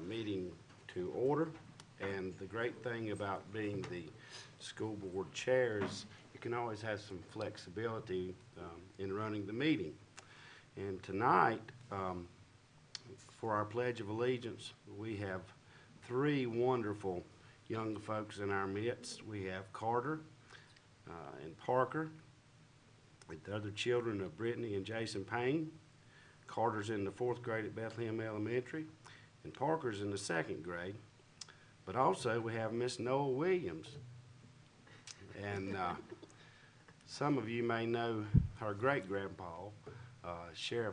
meeting to order. And the great thing about being the school board chair is you can always have some flexibility in running the meeting. And tonight, for our Pledge of Allegiance, we have three wonderful young folks in our midst. We have Carter and Parker, with the other children of Brittany and Jason Payne. Carter's in the 4th grade at Bethlehem Elementary, and Parker's in the 2nd grade. But also we have Miss Noel Williams. And some of you may know her great-grandpa,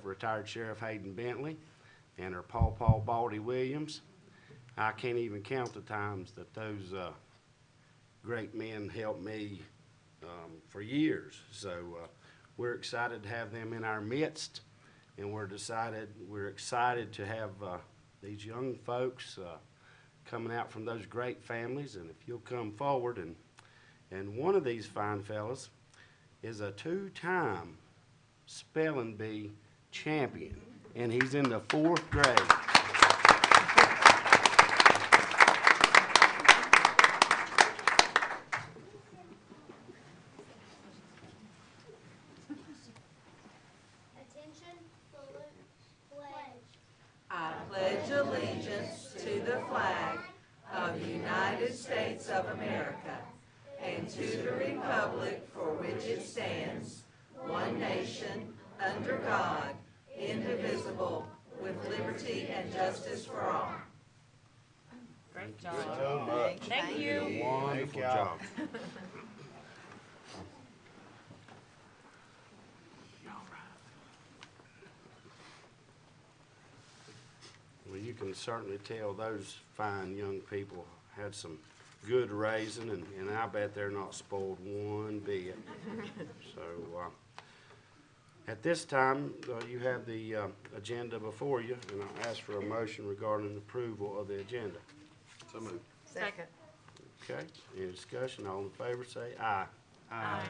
retired Sheriff Hayden Bentley, and her Paw Baldy Williams. I can't even count the times that those great men helped me for years. So we're excited to have them in our midst, and we're excited to have these young folks coming out from those great families. And if you'll come forward, and one of these fine fellas is a 2-time spelling bee champion, and he's in the 4th grade. Attention, salute, pledge. I pledge allegiance to the flag of the United States of America and to the republic for which it stands, one nation, under God, indivisible, with liberty and justice for all. Great job. So much. Thank you. A wonderful job. Well, you can certainly tell those fine young people had some good raising, and I bet they're not spoiled one bit. So at this time, you have the agenda before you, and I'll ask for a motion regarding approval of the agenda. So moved. Second. Okay, any discussion? All in favor say aye. Aye.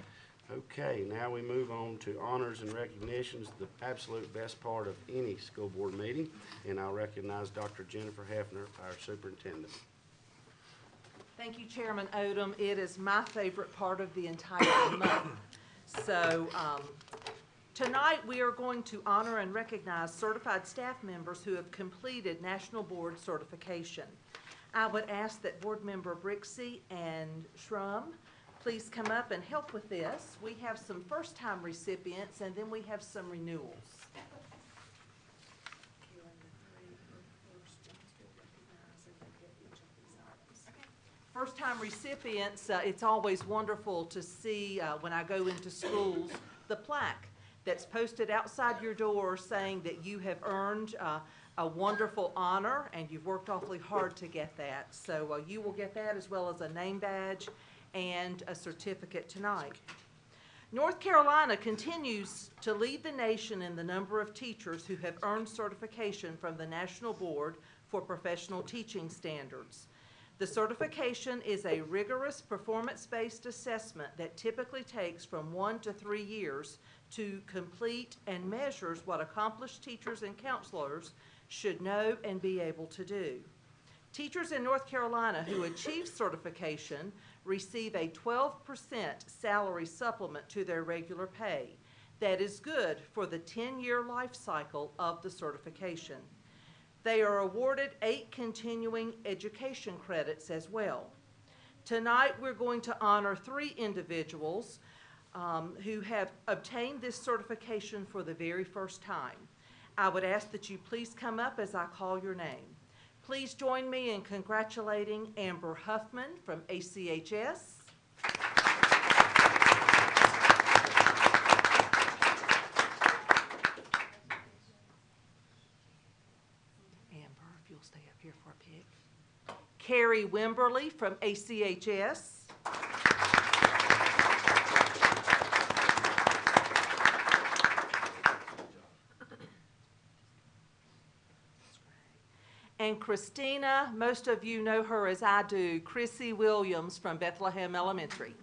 Okay, now we move on to honors and recognitions, the absolute best part of any school board meeting, and I'll recognize Dr. Jennifer Hefner, our superintendent. Thank you, Chairman Odom. It is my favorite part of the entire month. So tonight we are going to honor and recognize certified staff members who have completed National Board certification. I would ask that Board Member Brixey and Schrum please come up and help with this. We have some first-time recipients, and then we have some renewals. First-time recipients, it's always wonderful to see when I go into schools the plaque that's posted outside your door saying that you have earned a wonderful honor and you've worked awfully hard to get that. So you will get that as well as a name badge and a certificate tonight. North Carolina continues to lead the nation in the number of teachers who have earned certification from the National Board for Professional Teaching Standards. The certification is a rigorous performance-based assessment that typically takes from 1 to 3 years to complete and measures what accomplished teachers and counselors should know and be able to do. Teachers in North Carolina who achieve certification receive a 12% salary supplement to their regular pay. That is good for the 10-year life cycle of the certification. They are awarded 8 continuing education credits as well. Tonight we're going to honor 3 individuals who have obtained this certification for the very first time. I would ask that you please come up as I call your name. Please join me in congratulating Amber Huffman from ACHS. Amber, if you'll stay up here for a pic. Carrie Wimberly from ACHS. And Christina, most of you know her as I do, Chrissy Williams from Bethlehem Elementary.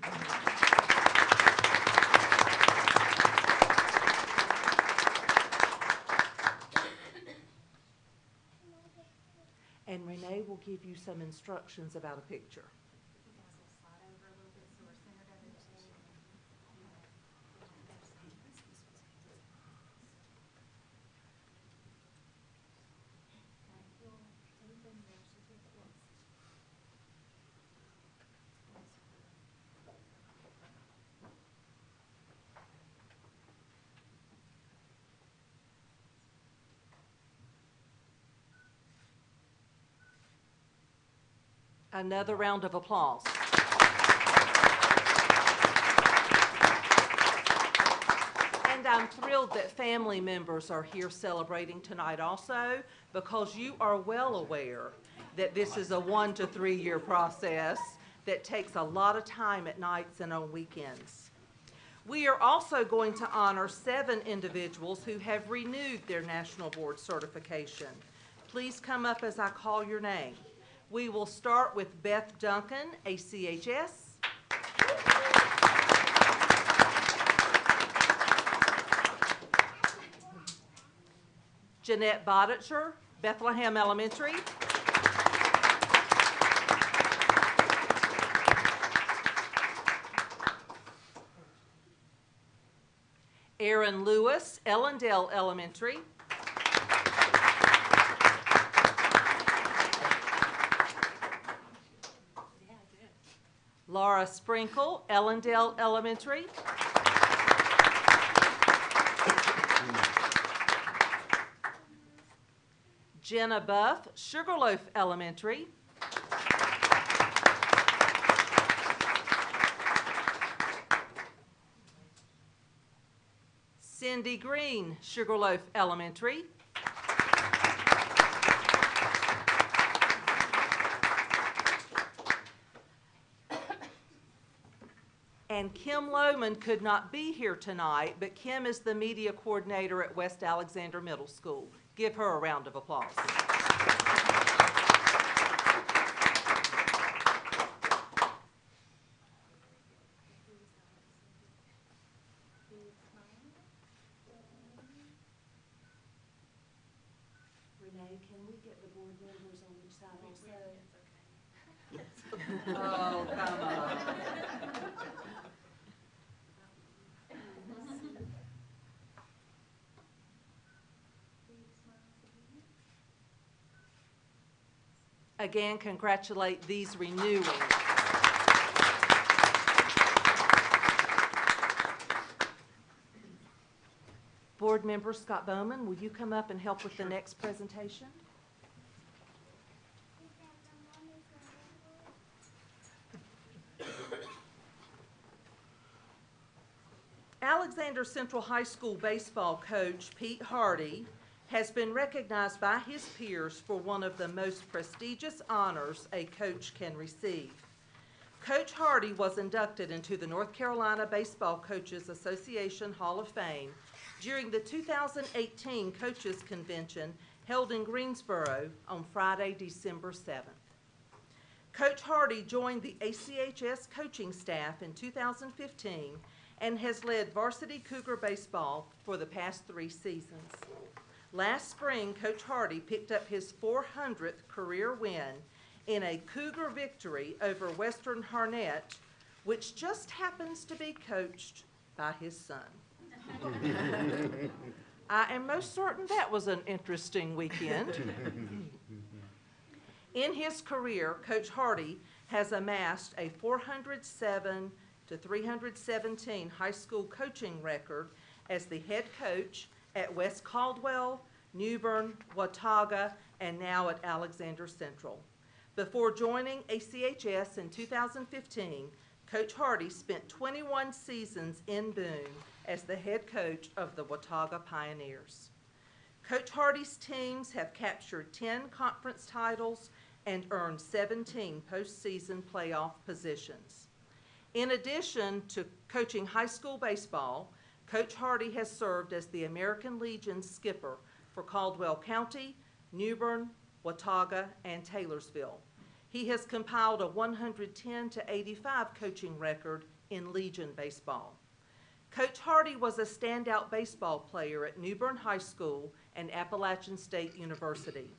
will give you some instructions about a picture. You guys will slide over a little bit so we're centered over the table. Okay, you'll open your certificates. Another round of applause. And I'm thrilled that family members are here celebrating tonight also, because you are well aware that this is a 1 to 3 year process that takes a lot of time at nights and on weekends. We are also going to honor 7 individuals who have renewed their National Board certification. Please come up as I call your name. We will start with Beth Duncan, ACHS. Jeanette Boditcher, Bethlehem Elementary. Aaron Lewis, Ellendale Elementary. Laura Sprinkle, Ellendale Elementary. Jenna Buff, Sugarloaf Elementary. Cindy Green, Sugarloaf Elementary. And Kim Lohman could not be here tonight, but Kim is the media coordinator at West Alexander Middle School. Give her a round of applause. Renee, can we get the board members on each side also? Oh, come on. Again, congratulate these renewing. Board member Scott Bowman, will you come up and help with the next presentation? Alexander Central High School baseball coach Pete Hardy has been recognized by his peers for one of the most prestigious honors a coach can receive. Coach Hardy was inducted into the North Carolina Baseball Coaches Association Hall of Fame during the 2018 Coaches Convention held in Greensboro on Friday, December 7th. Coach Hardy joined the ACHS coaching staff in 2015 and has led varsity Cougar baseball for the past 3 seasons. Last spring, Coach Hardy picked up his 400th career win in a Cougar victory over Western Harnett, which just happens to be coached by his son. I am most certain that was an interesting weekend. In his career, Coach Hardy has amassed a 407 to 317 high school coaching record as the head coach at West Caldwell, Newbern, Watauga, and now at Alexander Central. Before joining ACHS in 2015, Coach Hardy spent 21 seasons in Boone as the head coach of the Watauga Pioneers. Coach Hardy's teams have captured 10 conference titles and earned 17 postseason playoff positions. In addition to coaching high school baseball, Coach Hardy has served as the American Legion skipper for Caldwell County, Newbern, Watauga, and Taylorsville. He has compiled a 110 to 85 coaching record in Legion baseball. Coach Hardy was a standout baseball player at Newbern High School and Appalachian State University.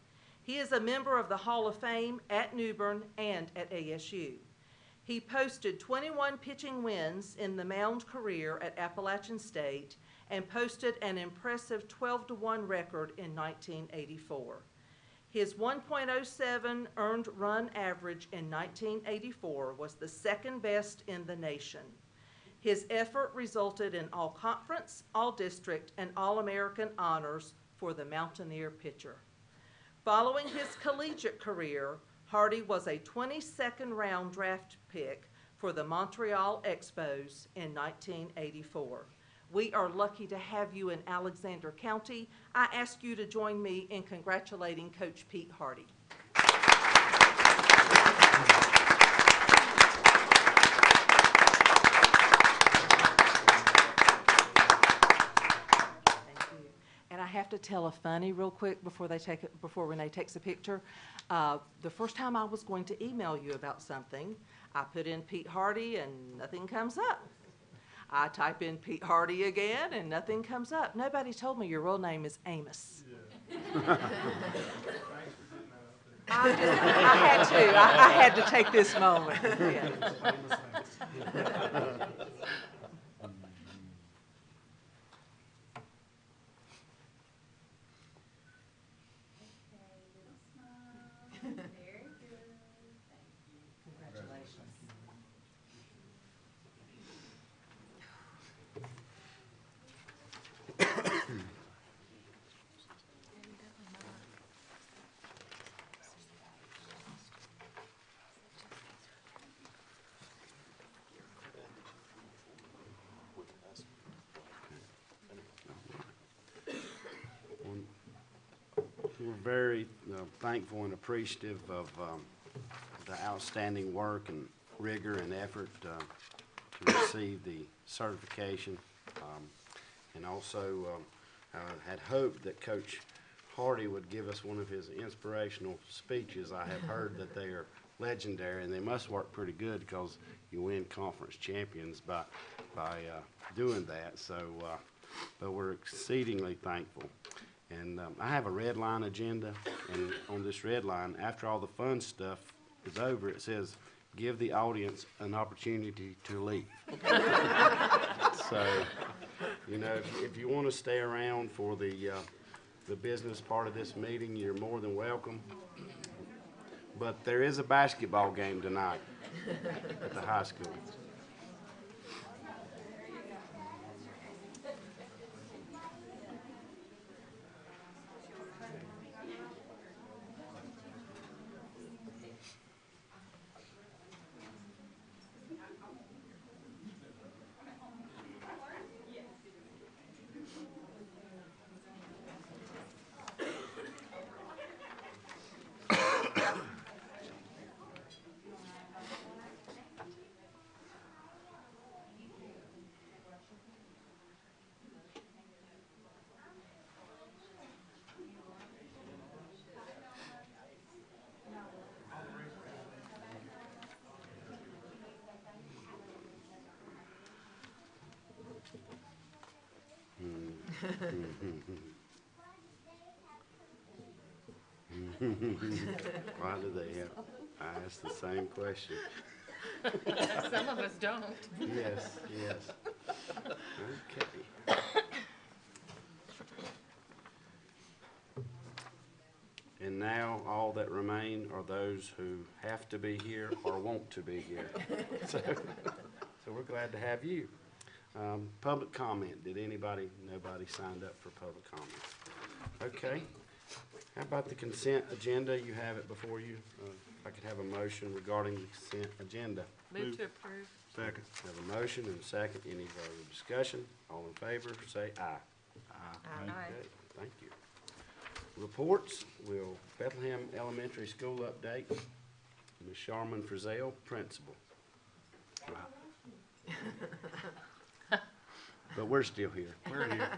He is a member of the Hall of Fame at New Bern and at ASU. He posted 21 pitching wins in the mound career at Appalachian State and posted an impressive 12-1 record in 1984. His 1.07 earned run average in 1984 was the second best in the nation. His effort resulted in all-conference, all-district, and all-American honors for the Mountaineer pitcher. Following his collegiate career, Hardy was a 22nd round draft pick for the Montreal Expos in 1984. We are lucky to have you in Alexander County. I ask you to join me in congratulating Coach Pete Hardy. I have to tell a funny real quick before Renee takes a picture. The first time I was going to email you about something, I put in Pete Hardy and nothing comes up. I type in Pete Hardy again and nothing comes up. Nobody told me your real name is Amos. Yeah. I had to take this moment. Yeah. We're very thankful and appreciative of the outstanding work and rigor and effort to receive the certification. And also had hoped that Coach Hardy would give us one of his inspirational speeches. I have heard that they are legendary, and they must work pretty good because you win conference champions by doing that. So, but we're exceedingly thankful. And I have a red line agenda, and on this red line, after all the fun stuff is over, it says, give the audience an opportunity to leave. So, you know, if you want to stay around for the business part of this meeting, you're more than welcome. But there is a basketball game tonight at the high school. Why do they have? I asked the same question. Some of us don't. Yes, yes. Okay. And now all that remain are those who have to be here or want to be here. So we're glad to have you. Public comment. Did nobody signed up for public comment? Okay. How about the consent agenda? You have it before you. If I could have a motion regarding the consent agenda. Move to approve. Second. Have a motion and a second. Any further discussion? All in favor, say aye. Aye. Okay, thank you. Reports. Will Bethlehem Elementary School update. Ms. Sharman Frizzell, principal. But we're still here. We're here.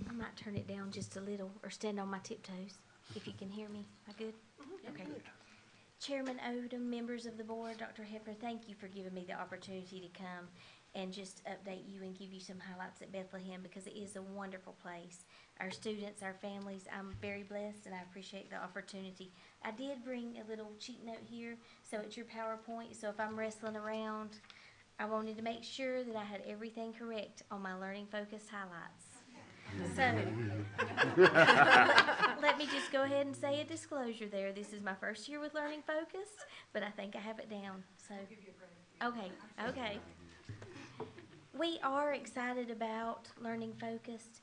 I might turn it down just a little or stand on my tiptoes if you can hear me. Am I good? Okay. Chairman Odom, members of the board, Dr. Hefner, thank you for giving me the opportunity to come and just update you and give you some highlights at Bethlehem, because it is a wonderful place. Our students, our families, I'm very blessed and I appreciate the opportunity. I did bring a little cheat note here, so it's your PowerPoint, so if I'm wrestling around, I wanted to make sure that I had everything correct on my learning focused highlights. So, let me just go ahead and say a disclosure there. This is my first year with Learning Focused, but I think I have it down, so. Okay. We are excited about Learning Focused.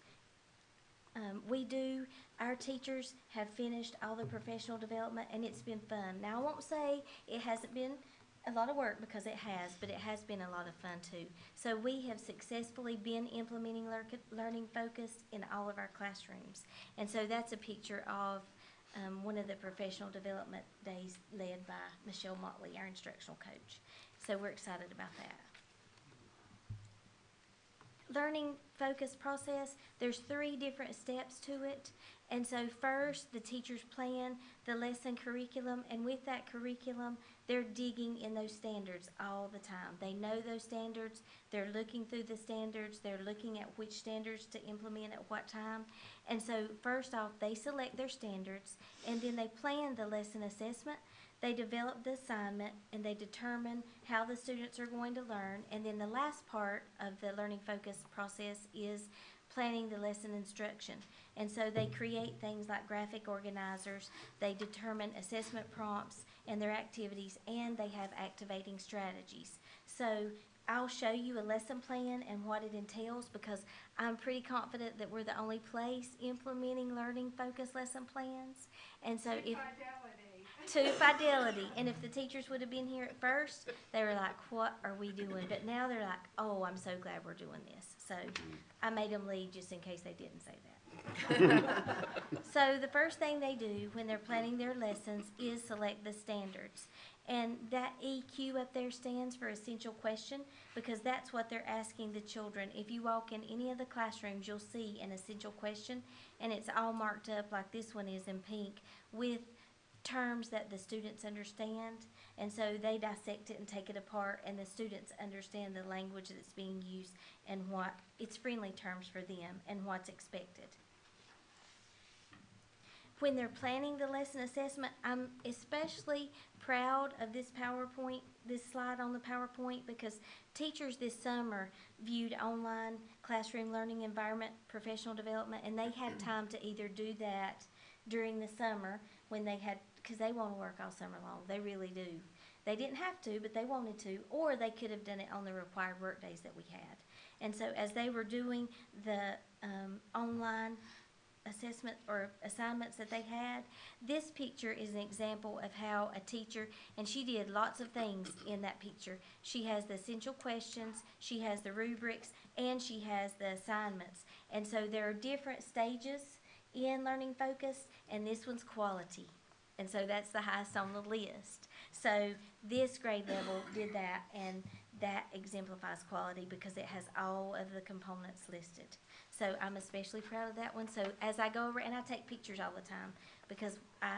Our teachers have finished all the professional development and it's been fun. Now, I won't say it hasn't been a lot of work, because it has, but it has been a lot of fun too. So we have successfully been implementing Learning Focused in all of our classrooms. And so that's a picture of one of the professional development days led by Michelle Motley, our instructional coach. So we're excited about that. Learning Focused process, there's 3 different steps to it. And so first, the teachers plan the lesson curriculum, and with that curriculum, they're digging in those standards all the time. They know those standards, they're looking through the standards, they're looking at which standards to implement at what time. And so first off, they select their standards, and then they plan the lesson assessment. They develop the assignment, and they determine how the students are going to learn. And then the last part of the Learning Focused process is planning the lesson instruction. And so they create things like graphic organizers, they determine assessment prompts and their activities, and they have activating strategies. So I'll show you a lesson plan and what it entails, because I'm pretty confident that we're the only place implementing Learning Focused lesson plans. And so to fidelity. And if the teachers would have been here at first, they were like, what are we doing? But now they're like, oh, I'm so glad we're doing this. So I made them leave just in case they didn't say that. So the first thing they do when they're planning their lessons is select the standards. And that EQ up there stands for essential question, because that's what they're asking the children. If you walk in any of the classrooms, you'll see an essential question, and it's all marked up like this one is in pink with terms that the students understand. And so they dissect it and take it apart, and the students understand the language that's being used and what it's friendly terms for them and what's expected. When they're planning the lesson assessment, I'm especially proud of this PowerPoint, this slide on the PowerPoint, because teachers this summer viewed online classroom learning environment, professional development, and they had time to either do that during the summer when they had, because they want to work all summer long, they really do. They didn't have to, but they wanted to, or they could have done it on the required work days that we had. And so as they were doing the online assessment or assignments that they had, this picture is an example of how a teacher, and she did lots of things in that picture. She has the essential questions, she has the rubrics, and she has the assignments. And so there are different stages in Learning Focused, and this one's quality. And so that's the highest on the list. So this grade level did that, and that exemplifies quality because it has all of the components listed. So I'm especially proud of that one. So as I go over, and I take pictures all the time because I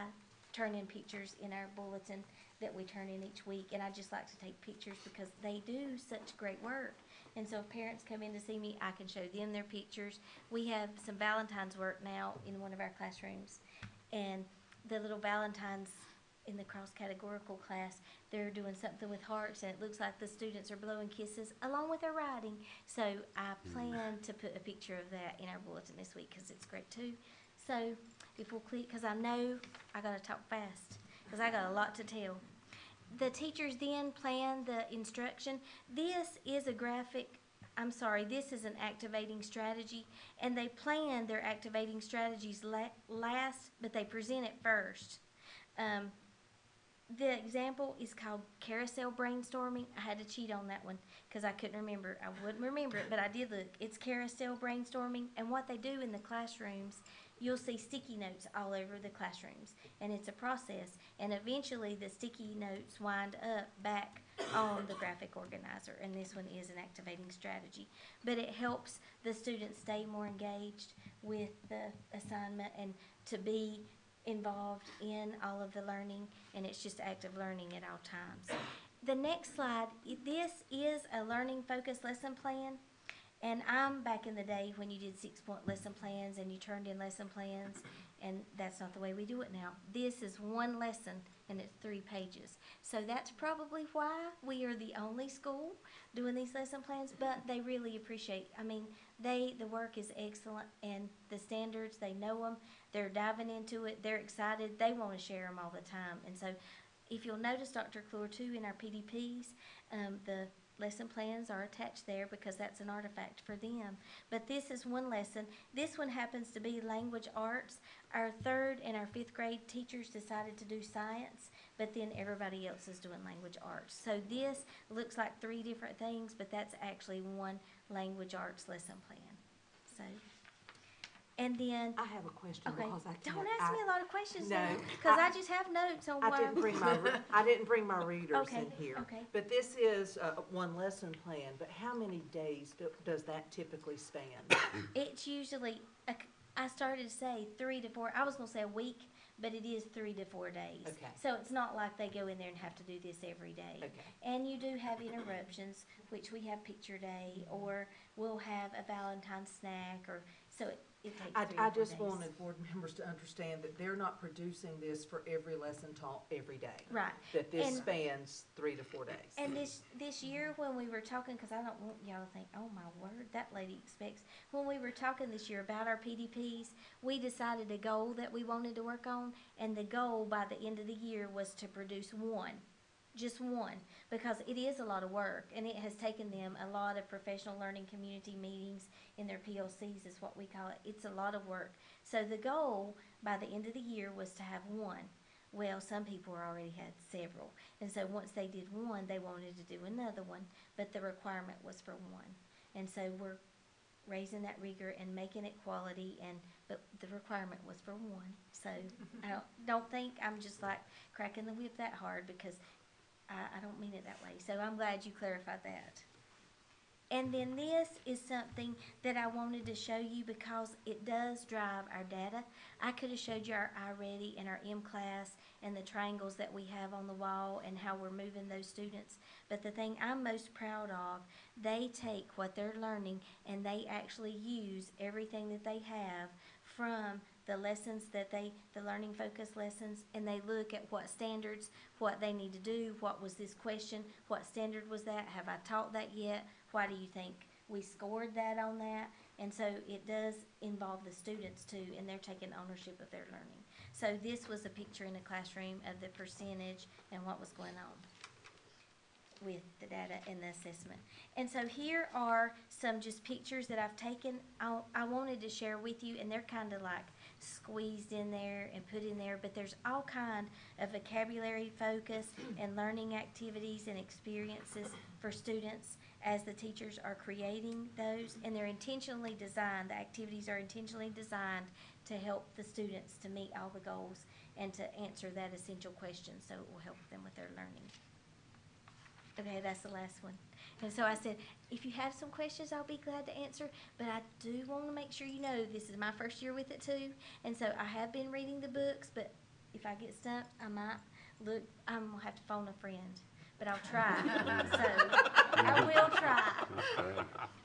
turn in pictures in our bulletin that we turn in each week, and I just like to take pictures because they do such great work. And so if parents come in to see me, I can show them their pictures. We have some Valentine's work now in one of our classrooms, and the little Valentines in the cross-categorical class, they're doing something with hearts, and it looks like the students are blowing kisses along with their writing. So I plan to put a picture of that in our bulletin this week because it's great too. So if we'll click, because I know I got to talk fast because I got a lot to tell. The teachers then plan the instruction. This is a graphic, this is an activating strategy, and they plan their activating strategies last, but they present it first. The example is called carousel brainstorming. I had to cheat on that one because I couldn't remember. I wouldn't remember it, but I did look. It's carousel brainstorming, and what they do in the classrooms, you'll see sticky notes all over the classrooms, and it's a process, and eventually the sticky notes wind up back on the graphic organizer, and this one is an activating strategy. But it helps the students stay more engaged with the assignment and to be involved in all of the learning, and it's just active learning at all times. The next slide, this is a learning-focused lesson plan. And I'm back in the day when you did 6-point lesson plans and you turned in lesson plans, and that's not the way we do it now. This is one lesson and it's 3 pages. So that's probably why we are the only school doing these lesson plans, but they really appreciate, the work is excellent, and the standards, they know them, they're diving into it, they're excited, they want to share them all the time. And so if you'll notice, Dr. Clure, too, in our PDPs, the lesson plans are attached there because that's an artifact for them. But this is one lesson. This one happens to be language arts. Our 3rd and our 5th grade teachers decided to do science, but then everybody else is doing language arts. So this looks like 3 different things, but that's actually one language arts lesson plan. So, and then, I have a question okay, because I can't. don't ask me a lot of questions No, now, because I just have notes on I why. didn't bring my readers Okay, in here. okay. But this is one lesson plan, but how many days does that typically span? It's usually, I started to say 3 to 4, I was gonna say a week, but it is 3 to 4 days. Okay. So it's not like they go in there and have to do this every day. Okay. And you do have interruptions, which we have picture day, or we'll have a Valentine's snack, or, so it takes 3 or 4 I days. just wanted board members to understand that they're not producing this for every lesson taught every day. Right. That this And- spans 3 to 4 days. And this year, when we were talking, because I don't want y'all to think, oh my word, that lady expects. When we were talking this year about our PDPs, we decided a goal that we wanted to work on, and the goal by the end of the year was to produce one. Just one, because it is a lot of work, and it has taken them a lot of professional learning community meetings in their PLCs is what we call it. It's a lot of work. So the goal by the end of the year was to have one. Well, some people already had several, and so once they did one, they wanted to do another one, but the requirement was for one. And so we're raising that rigor and making it quality, but the requirement was for one. So I don't think I'm just like cracking the whip that hard, because I don't mean it that way. So I'm glad you clarified that. And then this is something that I wanted to show you because it does drive our data. I could have showed you our iReady and our M-Class and the triangles that we have on the wall and how we're moving those students. But the thing I'm most proud of, they take what they're learning and they actually use everything that they have from the lessons that the learning focus lessons, and they look at what standards, what they need to do, what was this question, what standard was that, have I taught that yet, why do you think we scored that on that? And so it does involve the students too, and they're taking ownership of their learning. So this was a picture in a classroom of the percentage and what was going on with the data and the assessment. And so here are some just pictures that I've taken. I wanted to share with you, and they're kind of like squeezed in there and put in there, but there's all kind of vocabulary focus and learning activities and experiences for students as the teachers are creating those, and they're intentionally designed, the activities are intentionally designed to help the students to meet all the goals and to answer that essential question, so it will help them with their learning. Okay, that's the last one. And so I said, if you have some questions, I'll be glad to answer, but I do want to make sure you know this is my first year with it too, and so I have been reading the books, but if I get stumped, I'm going to have to phone a friend, but I'll try. So I will try.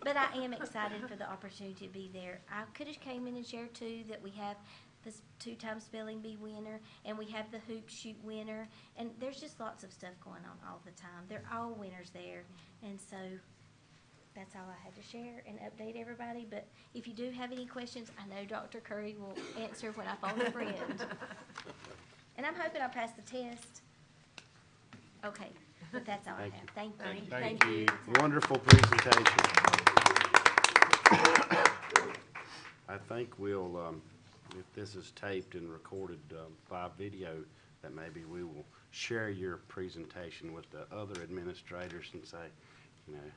But I am excited for the opportunity to be there. I could have came in and shared too that we have this 2-time spelling bee winner, and we have the hoop shoot winner, and there's just lots of stuff going on all the time. They're all winners there, and so that's all I had to share and update everybody. But if you do have any questions, I know Dr. Curry will answer when I phone a friend. And I'm hoping I'll pass the test. Okay, but that's all I have. Thank you. Thank you. Wonderful presentation. I think we'll, if this is taped and recorded by video, that maybe we will share your presentation with the other administrators and say,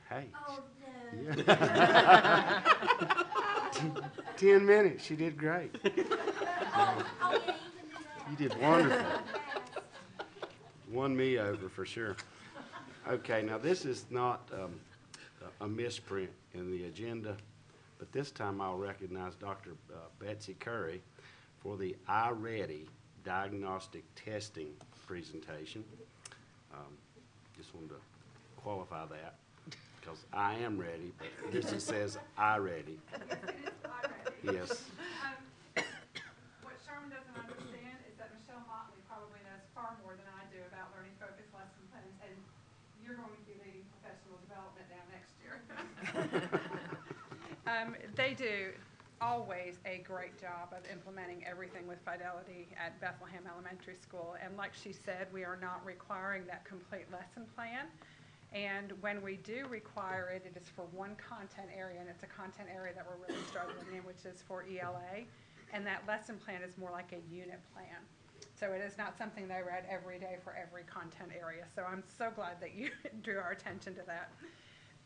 hey. Oh, Yeah. 10 minutes, she did great. Oh, yeah, you can do that. You did wonderful. Won me over for sure. Okay, now this is not a misprint in the agenda, but this time I'll recognize Dr. Betsy Curry for the iReady diagnostic testing presentation. Just wanted to qualify that, because I am ready, but this just says I ready. Yes. What Sherman doesn't understand is that Michelle Motley probably knows far more than I do about learning focused lesson plans, and you're going to be leading professional development now next year. They do always a great job of implementing everything with fidelity at Bethlehem Elementary School. And like she said, we are not requiring that complete lesson plan. And when we do require it, it is for one content area, and it's a content area that we're really struggling in, which is for ELA. And that lesson plan is more like a unit plan. So it is not something they read every day for every content area. So I'm so glad that you drew our attention to that.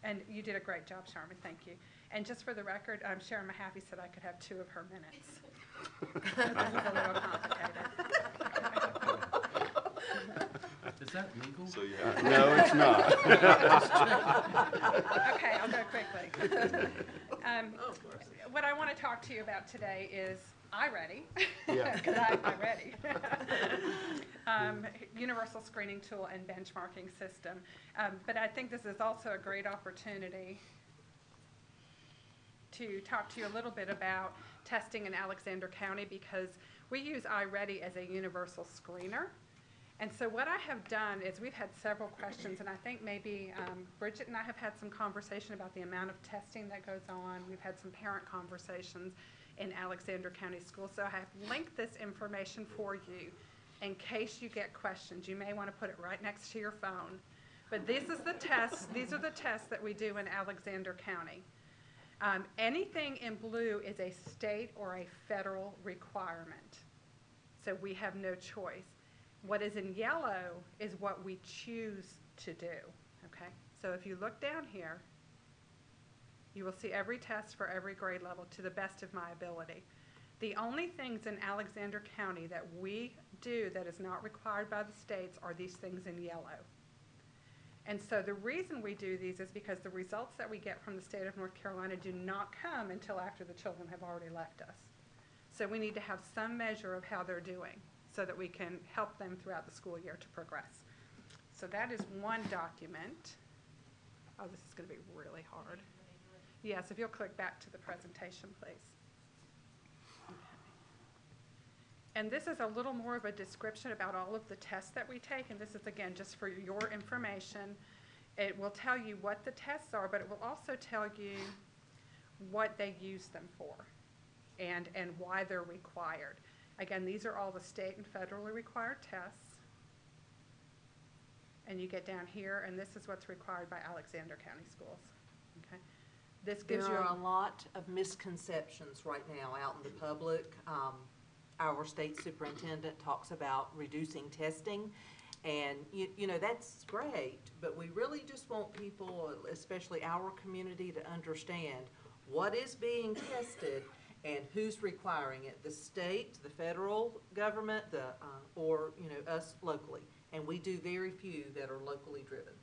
And you did a great job, Sharman. Thank you. And just for the record, Sharon Mahaffey said I could have 2 of her minutes. That was a little complicated. Is that legal? So you have No, it's not. Okay, I'll go quickly. What I want to talk to you about today is iReady, Yeah. because I'm ready. Universal screening tool and benchmarking system. But I think this is also a great opportunity to talk to you a little bit about testing in Alexander County, because we use iReady as a universal screener. And so what I have done is we've had several questions, and I think maybe Bridget and I have had some conversation about the amount of testing that goes on. We've had some parent conversations in Alexander County Schools. So I have linked this information for you in case you get questions. You may want to put it right next to your phone. But this is the test. These are the tests that we do in Alexander County. Anything in blue is a state or a federal requirement. So we have no choice. What is in yellow is what we choose to do, okay? So if you look down here, you will see every test for every grade level to the best of my ability. The only things in Alexander County that we do that is not required by the states are these things in yellow. And so the reason we do these is because the results that we get from the state of North Carolina do not come until after the children have already left us. So we need to have some measure of how they're doing so that we can help them throughout the school year to progress. So that is one document. Oh, this is going to be really hard. Yes, if you'll click back to the presentation, please. Okay. And this is a little more of a description about all of the tests that we take, and this is, again, just for your information. It will tell you what the tests are, but it will also tell you what they use them for and why they're required. Again, these are all the state and federally required tests. And you get down here, and this is what's required by Alexander County Schools. Okay. This gives There you are a lot of misconceptions right now out in the public. Our state superintendent talks about reducing testing, and you know, that's great, but we really just want people, especially our community, to understand what is being tested and who's requiring it, the state, the federal government, or you know, us locally. And we do very few that are locally driven.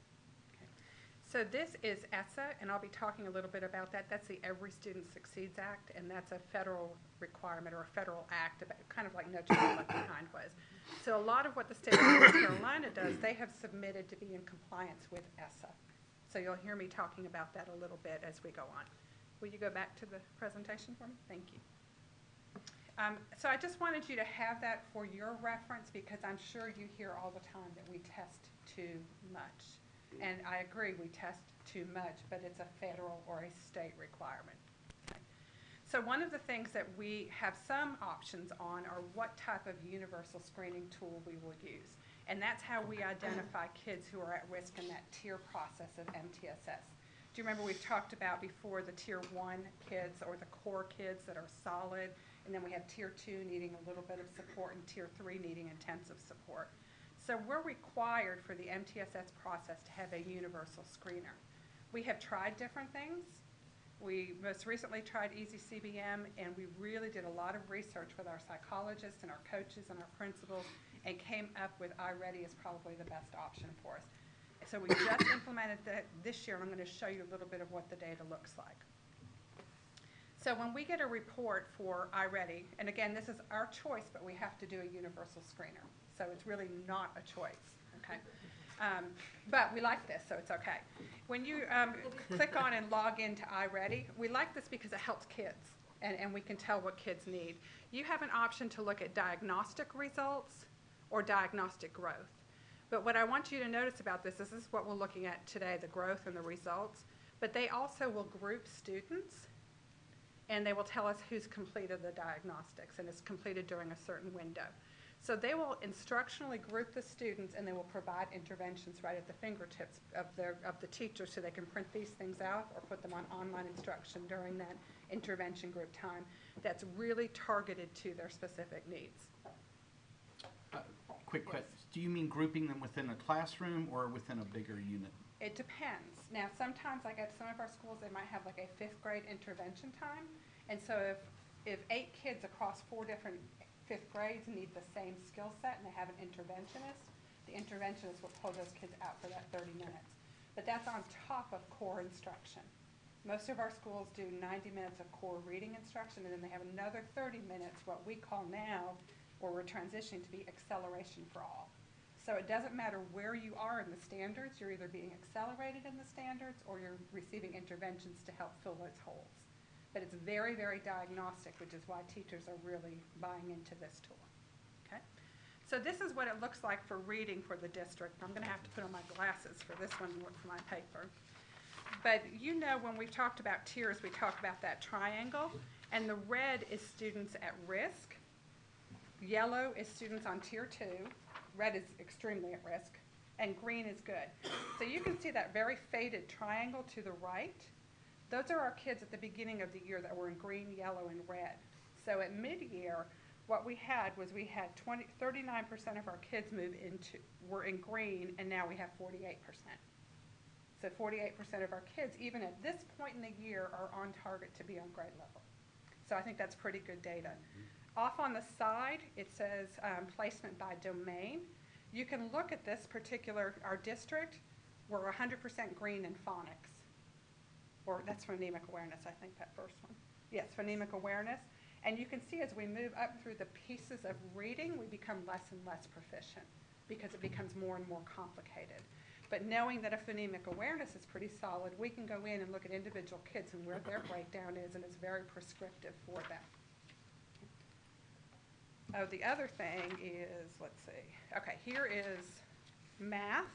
So this is ESSA, and I'll be talking a little bit about that. That's the Every Student Succeeds Act, and that's a federal requirement or a federal act, about, kind of like No Child Left Behind was. So a lot of what the state of North Carolina does, they have submitted to be in compliance with ESSA. So you'll hear me talking about that a little bit as we go on. Will you go back to the presentation for me? Thank you. So I just wanted you to have that for your reference, because I'm sure you hear all the time that we test too much. And I agree, we test too much, but it's a federal or a state requirement. Okay. So one of the things that we have some options on are what type of universal screening tool we will use. And that's how we identify kids who are at risk in that tier process of MTSS. Do you remember we've talked about before the tier 1 kids or the core kids that are solid, and then we have tier 2 needing a little bit of support and tier 3 needing intensive support. So we're required for the MTSS process to have a universal screener. We have tried different things. We most recently tried Easy CBM, and we really did a lot of research with our psychologists and our coaches and our principals and came up with iReady as probably the best option for us. So we just implemented that this year, and I'm going to show you a little bit of what the data looks like. So when we get a report for iReady, and again, this is our choice, but we have to do a universal screener. So it's really not a choice, okay? But we like this, so it's okay. When you click on and log into iReady, we like this because it helps kids, and we can tell what kids need. You have an option to look at diagnostic results or diagnostic growth. But what I want you to notice about this is what we're looking at today, the growth and the results. But they also will group students, and they will tell us who's completed the diagnostics, and it's completed during a certain window. So they will instructionally group the students, and they will provide interventions right at the fingertips of the teacher, so they can print these things out or put them on online instruction during that intervention group time that's really targeted to their specific needs. Quick question. Do you mean grouping them within a classroom or within a bigger unit? It depends. Now, sometimes, like at some of our schools, they might have like a 5th grade intervention time. And so if 8 kids across 4 different 5th grades need the same skill set and they have an interventionist, the interventionist will pull those kids out for that 30 minutes. But that's on top of core instruction. Most of our schools do 90 minutes of core reading instruction, and then they have another 30 minutes, what we call now, or we're transitioning to be acceleration for all. So it doesn't matter where you are in the standards, you're either being accelerated in the standards or you're receiving interventions to help fill those holes. But it's very, very diagnostic, which is why teachers are really buying into this tool. Okay? So this is what it looks like for reading for the district. I'm going to have to put on my glasses for this one for my paper. But you know, when we've talked about tiers, we talk about that triangle, and the red is students at risk. Yellow is students on tier 2. Red is extremely at risk, and green is good. So you can see that very faded triangle to the right. Those are our kids at the beginning of the year that were in green, yellow, and red. So at mid-year, what we had was we had 39% of our kids were in green, and now we have 48%. So 48% of our kids, even at this point in the year, are on target to be on grade level. So I think that's pretty good data. Off on the side, it says placement by domain. You can look at this particular, our district, we're 100% green in phonics. Or that's phonemic awareness, I think, that first one. Yes, phonemic awareness. And you can see as we move up through the pieces of reading, we become less and less proficient because it becomes more and more complicated. But knowing that a phonemic awareness is pretty solid, we can go in and look at individual kids and where their breakdown is, and it's very prescriptive for them. Oh, the other thing is, let's see. Okay, here is math.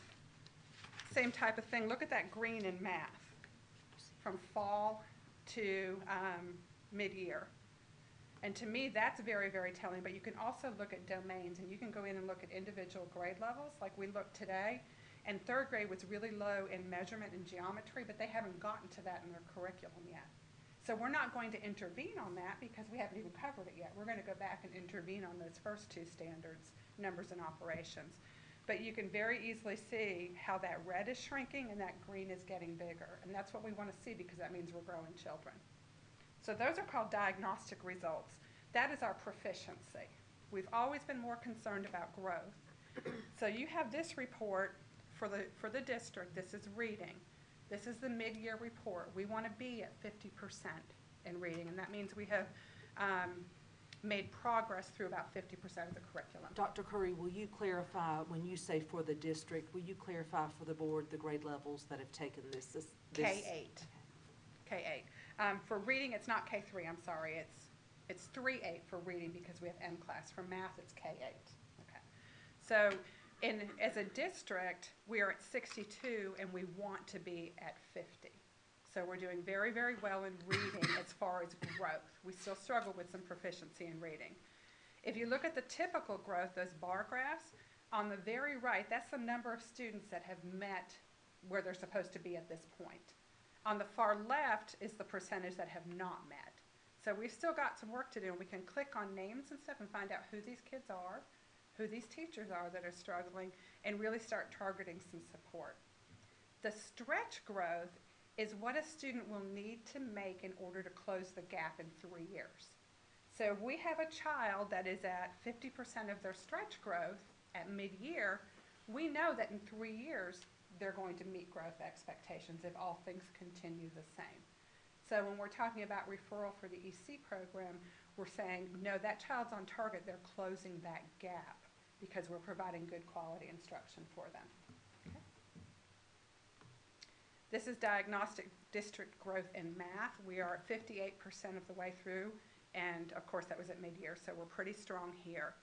Same type of thing. Look at that green in math from fall to mid-year. And to me, that's very, very telling. But you can also look at domains, and you can go in and look at individual grade levels, like we looked today. And 3rd grade was really low in measurement and geometry, but they haven't gotten to that in their curriculum yet. So we're not going to intervene on that because we haven't even covered it yet. We're going to go back and intervene on those first 2 standards, numbers and operations. But you can very easily see how that red is shrinking and that green is getting bigger. And that's what we want to see because that means we're growing children. So those are called diagnostic results. That is our proficiency. We've always been more concerned about growth. So you have this report for the district. This is reading. This is the mid-year report. We want to be at 50% in reading, and that means we have made progress through about 50% of the curriculum. Dr. Curry, will you clarify, when you say for the district, will you clarify for the board the grade levels that have taken this? K-8. K-8. For reading, it's not K-3, I'm sorry. It's 3-8 for reading because we have M class. For math, it's K-8. Okay. So as a district, we are at 62, and we want to be at 50. So we're doing very, very well in reading as far as growth. We still struggle with some proficiency in reading. If you look at the typical growth, those bar graphs, on the very right, that's the number of students that have met where they're supposed to be at this point. On the far left is the percentage that have not met. So we've still got some work to do, and we can click on names and stuff and find out who these kids are, who these teachers are that are struggling, and really start targeting some support. The stretch growth is what a student will need to make in order to close the gap in 3 years. So if we have a child that is at 50% of their stretch growth at mid-year, we know that in 3 years they're going to meet growth expectations if all things continue the same. So when we're talking about referral for the EC program, we're saying, no, that child's on target, they're closing that gap because we're providing good quality instruction for them. Okay. This is diagnostic district growth in math. We are at 58% of the way through, and of course that was at mid-year, so we're pretty strong here.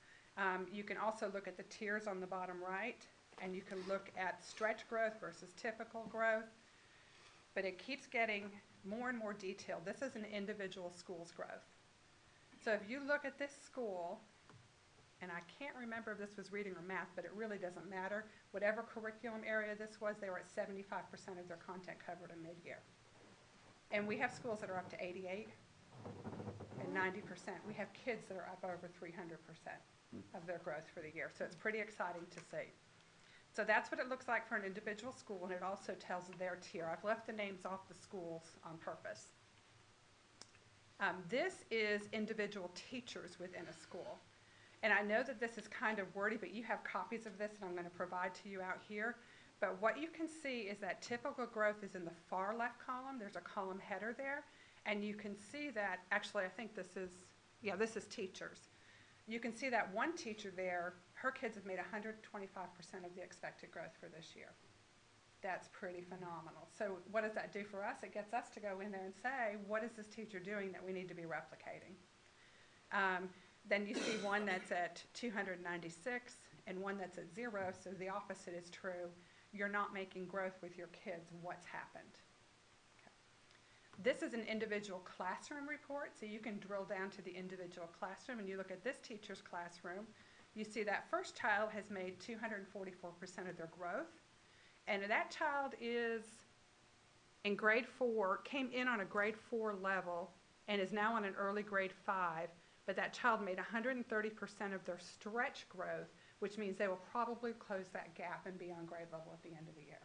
You can also look at the tiers on the bottom right, and you can look at stretch growth versus typical growth, but it keeps getting more and more detailed. This is an individual school's growth. So if you look at this school, and I can't remember if this was reading or math, but it really doesn't matter. Whatever curriculum area this was, they were at 75% of their content covered in mid-year. And we have schools that are up to 88 and 90%. We have kids that are up over 300% of their growth for the year. So it's pretty exciting to see. So that's what it looks like for an individual school, and it also tells their tier. I've left the names off the schools on purpose. This is individual teachers within a school. And I know that this is kind of wordy, but you have copies of this and I'm going to provide to you out here. But what you can see is that typical growth is in the far left column. There's a column header there. And you can see that, actually I think this is, yeah, this is teachers. You can see that one teacher there, her kids have made 125% of the expected growth for this year. That's pretty phenomenal. So what does that do for us? It gets us to go in there and say, what is this teacher doing that we need to be replicating? Then you see one that's at 296 and one that's at 0, so the opposite is true. You're not making growth with your kids. What's happened? Okay. This is an individual classroom report, so you can drill down to the individual classroom, and you look at this teacher's classroom. You see that first child has made 244% of their growth, and that child is in grade 4, came in on a grade 4 level, and is now on an early grade 5. But that child made 130% of their stretch growth, which means they will probably close that gap and be on grade level at the end of the year.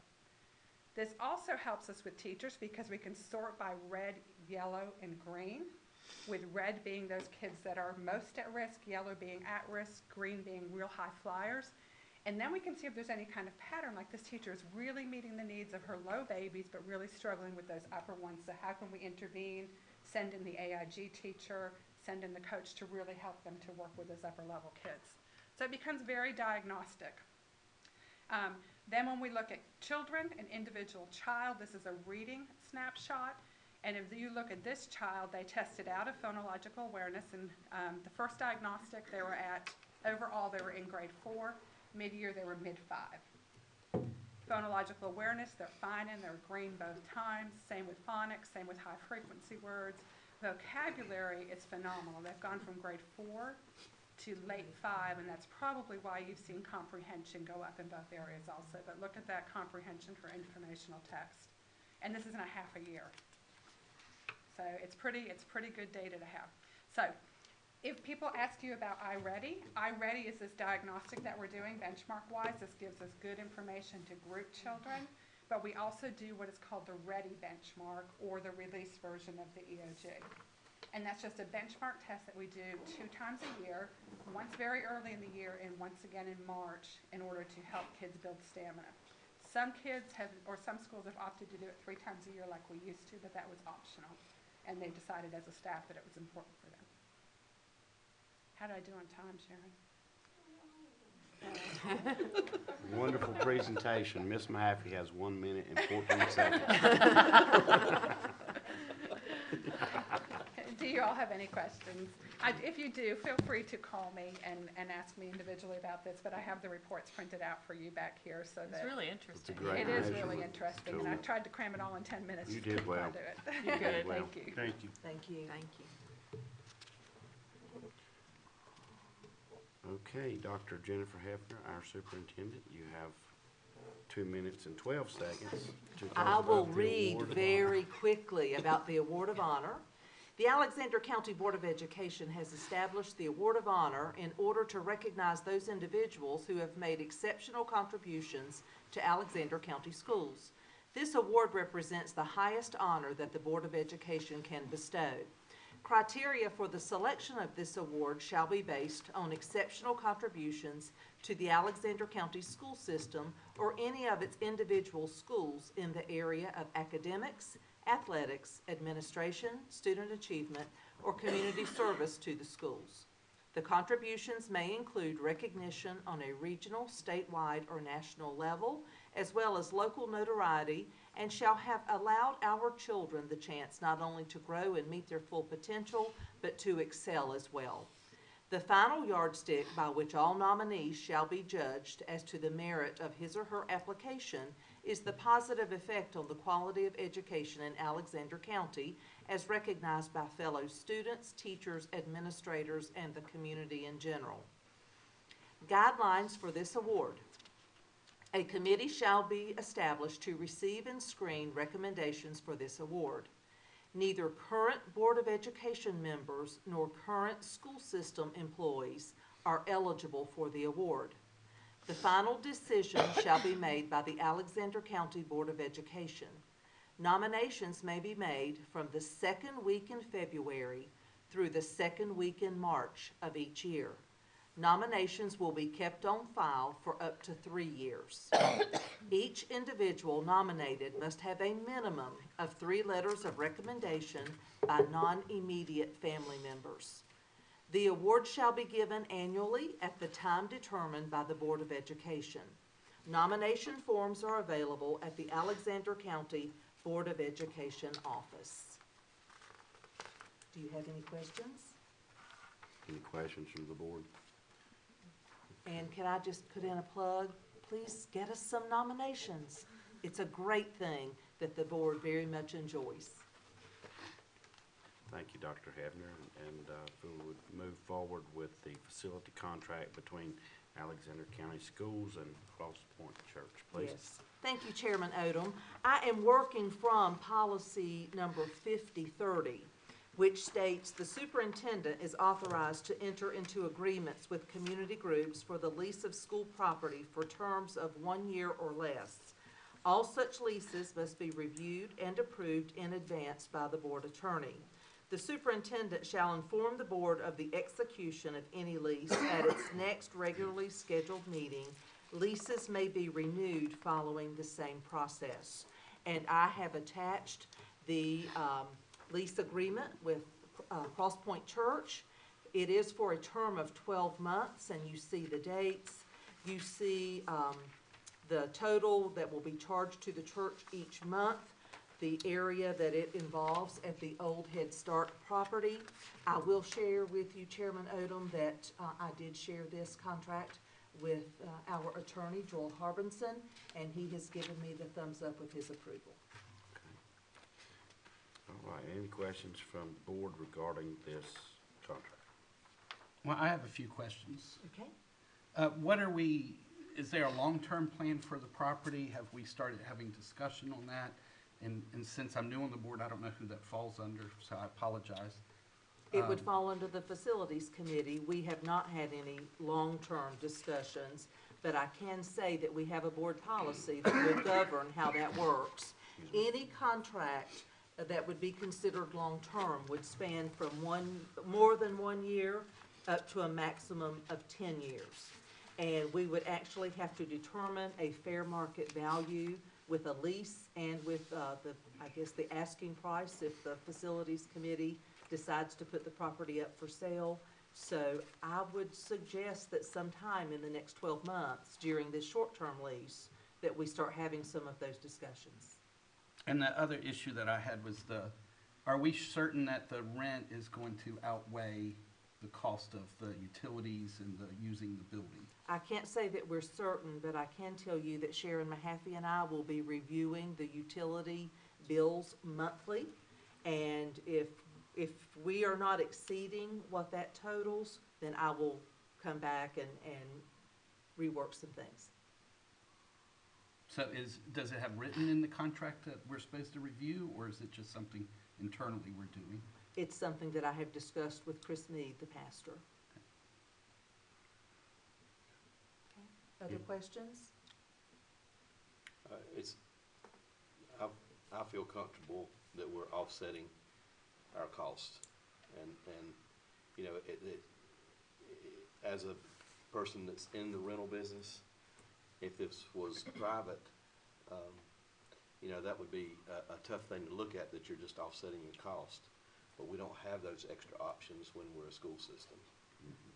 This also helps us with teachers because we can sort by red, yellow, and green, with red being those kids that are most at risk, yellow being at risk, green being real high flyers. And then we can see if there's any kind of pattern, like this teacher is really meeting the needs of her low babies, but really struggling with those upper ones. So how can we intervene, send in the AIG teacher, send in the coach to really help them to work with those upper level kids. So it becomes very diagnostic. Then when we look at children, an individual child, this is a reading snapshot. And if you look at this child, they tested out of phonological awareness. And the first diagnostic, they were at, overall, they were in grade 4. Mid-year, they were mid-5. Phonological awareness, they're fine in, they're green both times. Same with phonics, same with high frequency words. Vocabulary is phenomenal. They've gone from grade 4 to late 5, and that's probably why you've seen comprehension go up in both areas also. But look at that comprehension for informational text. And this isn't a half a year. So it's pretty good data to have. So if people ask you about iReady, iReady is this diagnostic that we're doing benchmark-wise. This gives us good information to group children. But we also do what is called the READY benchmark, or the release version of the EOG. And that's just a benchmark test that we do 2 times a year, once very early in the year and once again in March, in order to help kids build stamina. Some kids have, or some schools have opted to do it 3 times a year like we used to, but that was optional. And they decided as a staff that it was important for them. How did I do on time, Sharon? Wonderful presentation. Miss Mahaffey has 1 minute and 14 seconds. Do you all have any questions? If you do, feel free to call me and ask me individually about this, but I have the reports printed out for you back here so that. It's really interesting. It's a great It is measurement. really interesting, and I tried to cram it all in 10 minutes. You just did couldn't well. quite do it. You did. Well, Thank you. Thank you. Thank you. Thank you. Okay, Dr. Jennifer Hefner, our superintendent, you have 2 minutes and 12 seconds to talk I will about the read award of very honor. quickly about the Award of Honor. The Alexander County Board of Education has established the Award of Honor in order to recognize those individuals who have made exceptional contributions to Alexander County schools. This award represents the highest honor that the Board of Education can bestow. Criteria for the selection of this award shall be based on exceptional contributions to the Alexander County school system or any of its individual schools in the area of academics, athletics, administration, student achievement, or community service to the schools. The contributions may include recognition on a regional, statewide, or national level, as well as local notoriety, and shall have allowed our children the chance not only to grow and meet their full potential, but to excel as well. The final yardstick by which all nominees shall be judged as to the merit of his or her application is the positive effect on the quality of education in Alexander County as recognized by fellow students, teachers, administrators, and the community in general. Guidelines for this award. A committee shall be established to receive and screen recommendations for this award. Neither current Board of Education members nor current school system employees are eligible for the award. The final decision shall be made by the Alexander County Board of Education. Nominations may be made from the second week in February through the second week in March of each year. Nominations will be kept on file for up to 3 years. Each individual nominated must have a minimum of 3 letters of recommendation by non-immediate family members. The award shall be given annually at the time determined by the Board of Education. Nomination forms are available at the Alexander County Board of Education office. Do you have any questions? Any questions from the board? And can I just put in a plug? Please get us some nominations. It's a great thing that the board very much enjoys. Thank you, Dr. Hebner, and if we would move forward with the facility contract between Alexander County Schools and Cross Point Church, please. Yes. Thank you, Chairman Odom. I am working from policy number 5030, which states the superintendent is authorized to enter into agreements with community groups for the lease of school property for terms of 1 year or less. All such leases must be reviewed and approved in advance by the board attorney. The superintendent shall inform the board of the execution of any lease at its next regularly scheduled meeting. Leases may be renewed following the same process. And I have attached the lease agreement with Cross Point Church. It is for a term of 12 months, and you see the dates. You see the total that will be charged to the church each month, the area that it involves at the old Head Start property. I will share with you, Chairman Odom, that I did share this contract with our attorney, Joel Harbinson, and he has given me the thumbs up with his approval. All right, any questions from the board regarding this contract? Well, I have a few questions. Okay. Is there a long-term plan for the property? Have we started having discussion on that? And since I'm new on the board, I don't know who that falls under, so I apologize. It would fall under the Facilities Committee. We have not had any long-term discussions, but I can say that we have a board policy that would govern how that works. Any contract that would be considered long-term would span from more than 1 year up to a maximum of 10 years. And we would actually have to determine a fair market value with a lease and with the asking price if the Facilities Committee decides to put the property up for sale. So I would suggest that sometime in the next 12 months during this short-term lease that we start having some of those discussions. And the other issue that I had was are we certain that the rent is going to outweigh the cost of the utilities and using the building? I can't say that we're certain, but I can tell you that Sharon Mahaffey and I will be reviewing the utility bills monthly. And if we are not exceeding what that totals, then I will come back and rework some things. So does it have written in the contract that we're supposed to review, or is it just something internally we're doing? It's something that I have discussed with Chris Meade, the pastor. Okay. Other questions? I feel comfortable that we're offsetting our costs, and you know, as a person that's in the rental business, if this was private, you know, that would be a tough thing to look at, that you're just offsetting your cost. But we don't have those extra options when we're a school system.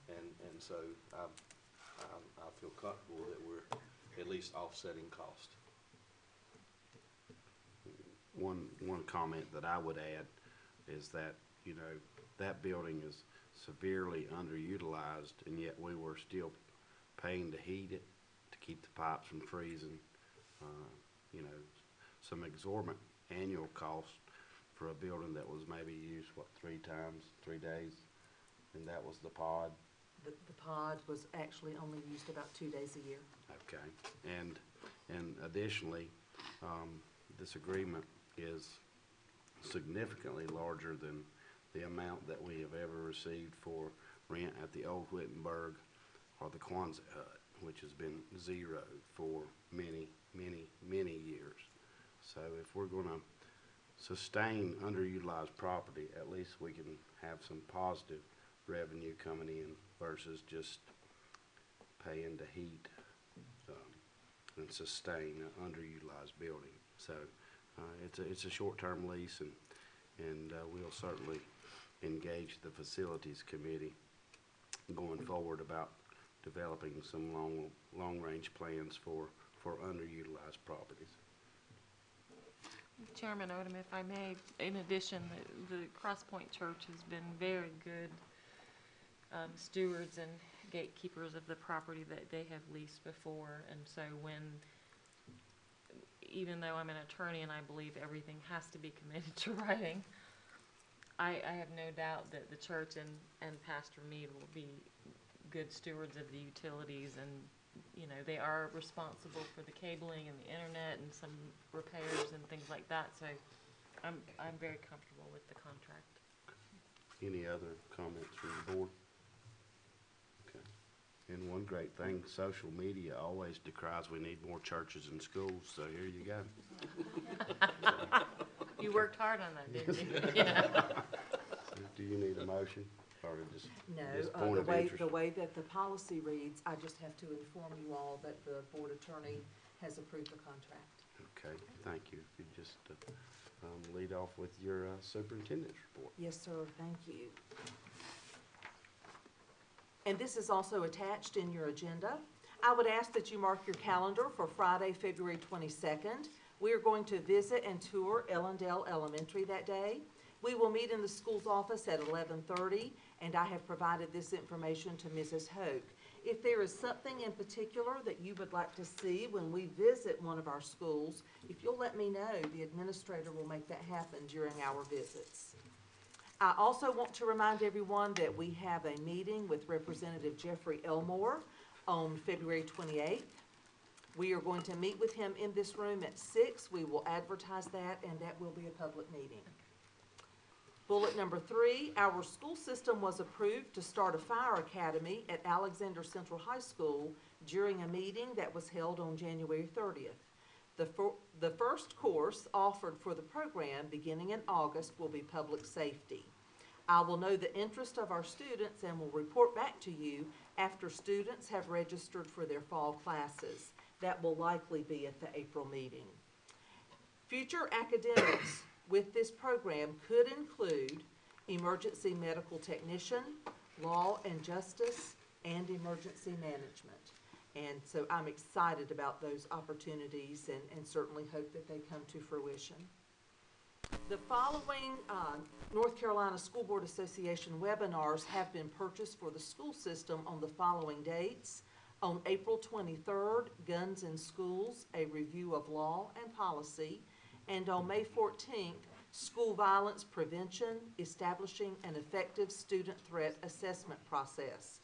And so I feel comfortable that we're at least offsetting cost. One comment that I would add is that, you know, that building is severely underutilized, and yet we were still paying to heat it, to keep the pipes from freezing. You know, some exorbitant annual cost for a building that was maybe used, what, 3 times, 3 days, and that was the pod. The pod was actually only used about 2 days a year. Okay, and additionally, this agreement is significantly larger than the amount that we have ever received for rent at the old Wittenberg or the Quonset hut, which has been zero for many, many, many years. So if we're gonna sustain underutilized property, at least we can have some positive revenue coming in versus just paying to heat and sustain an underutilized building. So it's a short-term lease, and we'll certainly engage the facilities committee going forward about developing some long-range plans for underutilized properties. Chairman Odom, if I may, in addition, the Cross Point Church has been very good stewards and gatekeepers of the property that they have leased before. And so even though I'm an attorney and I believe everything has to be committed to writing, I have no doubt that the church and Pastor Mead will be good stewards of the utilities, and you know, they are responsible for the cabling and the internet and some repairs and things like that. So I'm very comfortable with the contract. Any other comments from the board? Okay. And one great thing, social media always decries we need more churches and schools, so here you go. You worked hard on that, didn't you? Yeah. Do you need a motion or just No, point of interest? the way that the policy reads, I just have to inform you all that the board attorney has approved the contract. Okay, thank you. If you just lead off with your superintendent's report. Yes, sir, thank you. And this is also attached in your agenda. I would ask that you mark your calendar for Friday, February 22nd. We are going to visit and tour Ellendale Elementary that day. We will meet in the school's office at 11:30, and I have provided this information to Mrs. Hoke. If there is something in particular that you would like to see when we visit one of our schools, if you'll let me know, the administrator will make that happen during our visits. I also want to remind everyone that we have a meeting with Representative Jeffrey Elmore on February 28th. We are going to meet with him in this room at 6. We will advertise that, and that will be a public meeting. Bullet number 3, our school system was approved to start a fire academy at Alexander Central High School during a meeting that was held on January 30th. The first course offered for the program beginning in August will be public safety. I will know the interest of our students and will report back to you after students have registered for their fall classes. That will likely be at the April meeting. Future academics with this program could include emergency medical technician, law and justice, and emergency management. And so I'm excited about those opportunities and certainly hope that they come to fruition. The following North Carolina School Board Association webinars have been purchased for the school system on the following dates. On April 23rd, Guns in Schools, a review of law and policy. And on May 14th, School Violence Prevention, establishing an effective student threat assessment process.